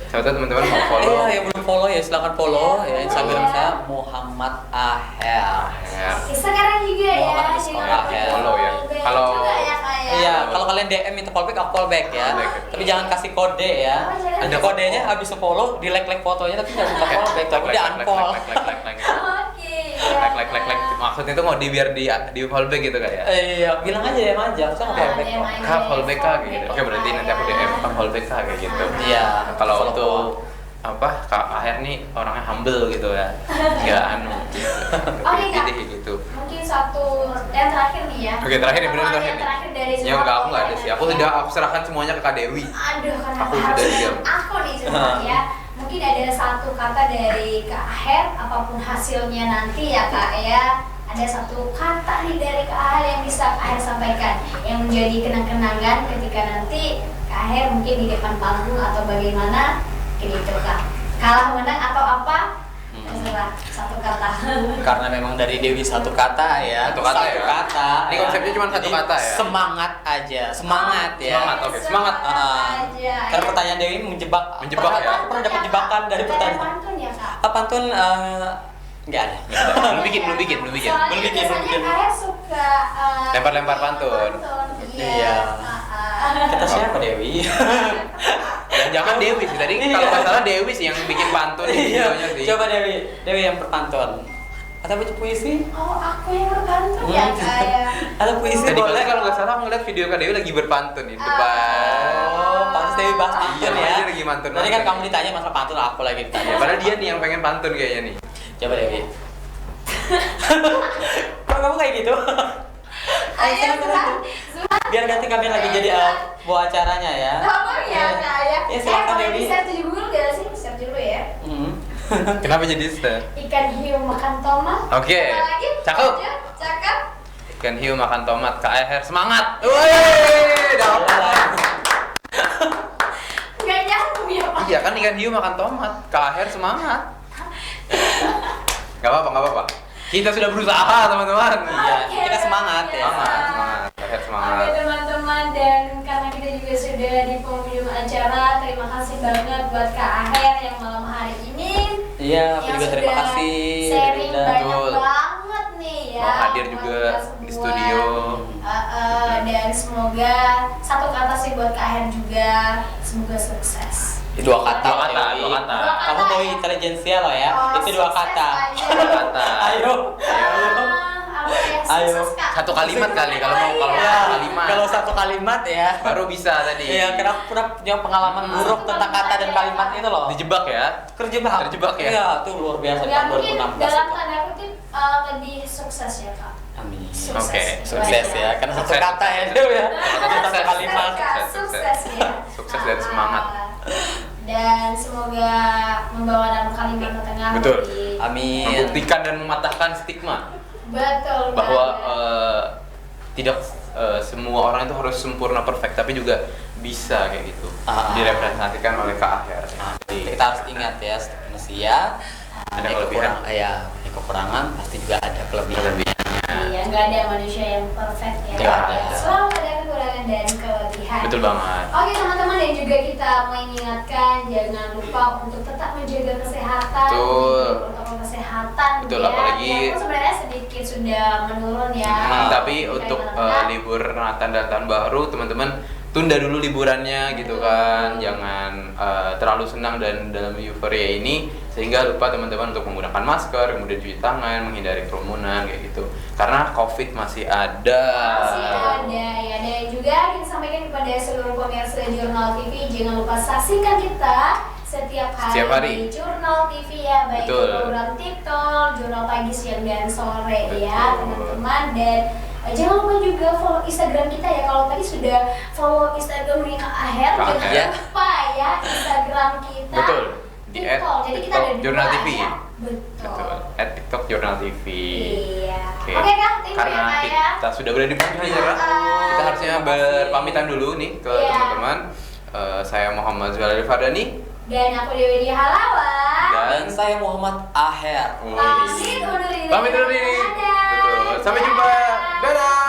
siapa tahu teman-teman mau follow. Iya, yang belum follow ya silakan follow ya Instagram Iya. saya Muhammad Aher. Ya. Oke, sekarang juga ya. Muhammad jangan Mustafa lupa ya. Follow ya. follow Kalau- juga ya Kak ya. Iya, kalau kalian DM minta fallback, aku fallback ya. Fallback. Tapi jangan kasih kode ya. Oh, jangan Ada kasih kodenya kode. habis follow, di like fotonya tapi jangan minta fallback, tapi di unfollow. like. Oke. ya. Like. Maksudnya itu mau biar di fallback gitu Kak ya. Iya, bilang aja ya aja, saya nggak fallback DM kok. aja. Kak fallback Kak gitu. Oke, berarti nanti aku DM Kak fallback Kak kayak gitu. Iya. Nah, kalau follow untuk apa Kak Aher nih orangnya humble gitu ya. Enggak Oke, Kak. gitu. Mungkin satu yang terakhir nih ya. Oke, terakhir nih, bener Yang terakhir nih. terakhir dari Ya semua enggak, aku enggak ada komen sih. Aku nanti. sudah aku serahkan semuanya ke Kak Dewi. Aduh, karena Aku harus sudah diam. aku nih sebenarnya ya. Mungkin ada satu kata dari Kak Aher, apapun hasilnya nanti ya Kak ya. Ada satu kata nih dari Kak Aher yang bisa Kak Aher sampaikan yang menjadi kenang-kenangan ketika nanti Kak Aher mungkin di depan panggung atau bagaimana kayak gitu Kak. Kalah menang atau apa? Terserah, satu kata. Karena memang dari Dewi satu kata ya. Satu kata ya. kata. Ini konsepnya cuma satu Jadi, kata ya? Semangat aja, semangat ya. Semangat, oke. Semangat. aja. Karena pertanyaan Dewi menjebak. Menjebak ya? Pernah dapat jebakan dari pertanyaan. Pantun ya Kak. Pantun nggak ada. Belum bikin. Soalnya Belum bikin. biasanya Kak suka Lempar-lempar pantun. Iya. Kita siapa Dewi? Jangan Dewi sih. Tadi kalau nggak salah Dewi sih yang bikin pantun di videonya sih. Coba Dewi yang berpantun. Atau baca puisi? Oh, aku yang berpantun ya Kak ya. Atau puisi Tadi boleh? kalau nggak salah aku ngeliat video Kak Dewi lagi berpantun di depan. Oh, pantas Dewi bahas pantun Iya, ya. dia lagi mantun. Tadi kan kamu ditanya masalah pantun, aku lagi ditanya. Ya, padahal dia nih yang pengen pantun kayaknya nih. Coba Dewi. Kok kamu kayak gitu? Ayo Zuhan. Biar ganti kami lagi jadi buah acaranya ya. Tolong ya Kak ya. Ya, silakan, boleh Dewi. di-share dulu gak sih? Share dulu ya. Kenapa jadi star? Ikan hiu makan tomat. Oke. Apa lagi? Cakep. Lanjut, cakep. Ikan hiu makan tomat, Kak Aher semangat. Woi, dapat. Gak nyambung ya Pak. Iya kan ikan hiu makan tomat, Kak Aher semangat. Gak apa-apa. Kita sudah berusaha teman-teman. Iya, Oke, kita semangat ya. Semangat, Kak Aher semangat. Oke teman-teman, dan karena kita juga sudah di penghujung acara, terima kasih banget buat Kak Aher yang malam hari ini Iya, aku yang juga terima sudah kasih. sharing Dinda. banyak Betul. banget nih ya. Mau hadir juga buat kita di semua. studio. Dan semoga satu kata sih buat Kak Aher juga, semoga sukses. Dua kata. Dua kata. Dua kata. Kamu tahu intelijensia loh ya. Oh, Itu dua sukses kata. aja. Dua kata. Ayo. Apa ya? Ayo. Sukses, Kak. Satu kalimat kali kalau mau Iya. satu kalimat. Kalau satu kalimat ya. Baru bisa tadi. Iya, karena aku pernah punya pengalaman buruk tentang kata dan kalimat itu loh. Dijebak ya. Terjebak ya? Iya, itu luar biasa Ya tahun mungkin 2016 dalam itu. tanda kutip lebih sukses ya Kak. Amin. Sukses. Oke, Sukses ya, karena satu Sukses. kata ya Dew ya. Kata Satu sukses. kalimat. Kak, Sukses. sukses ya. Sukses dan semangat. Dan semoga membawa dalam Kalimantan Tengah. Betul. Amin. Membuktikan dan mematahkan stigma Betul. bahwa banget. tidak semua orang itu harus sempurna perfect, tapi juga bisa kayak gitu direpresentasikan oleh Kak Aher. Kita harus ingat ya, setiap manusia Ada kelebihan. kekurangan pasti juga ada kelebihan. Iya, nggak ada manusia yang perfect ya. Nggak ada. Selalu ada kekurangan dan kelebihan. Betul banget. Oke teman-teman, dan juga kita mengingatkan jangan lupa untuk tetap menjaga kesehatan. Betul. Protokol kesehatan. Betul, ya. apalagi Walaupun sebenarnya sedikit sudah menurun ya. Tapi Di untuk Kalimantan Tengah. libur Natal dan Tahun Baru, teman-teman tunda dulu liburannya gitu kan. Jangan terlalu senang dan dalam euforia ini sehingga lupa teman-teman untuk menggunakan masker, kemudian cuci tangan, menghindari kerumunan kayak gitu. Karena COVID masih ada. Masih ada ya, dan juga kita sampaikan kepada seluruh pemirsa Jurnal TV, jangan lupa saksikan kita setiap hari, di Jurnal TV ya, baik Betul. program TikTok, Jurnal Pagi, Siang, dan Sore ya teman-teman. Dan jangan lupa juga follow Instagram kita ya. Kalau tadi sudah follow Instagramnya Kak Aher, Kak jangan Aher. lupa ya Instagram kita. Betul. Di TikTok. Jadi kita ada TikTok Jurnal dua TV. ya. Betul. @TikTok Jurnal TV. Iya. Oke. Oke Kak, thank you Karena ya Kak ya. kita sudah berada di penghujung acara, kita harusnya berpamitan dulu nih ke Iya. teman-teman. Saya Muhammad Zuhail Fardani. Dan aku Dewi Halawa. Dan saya Muhammad Aher. Pamit undur diri. Pamit undur diri. Dadah. Betul. Sampai jumpa. Dadah.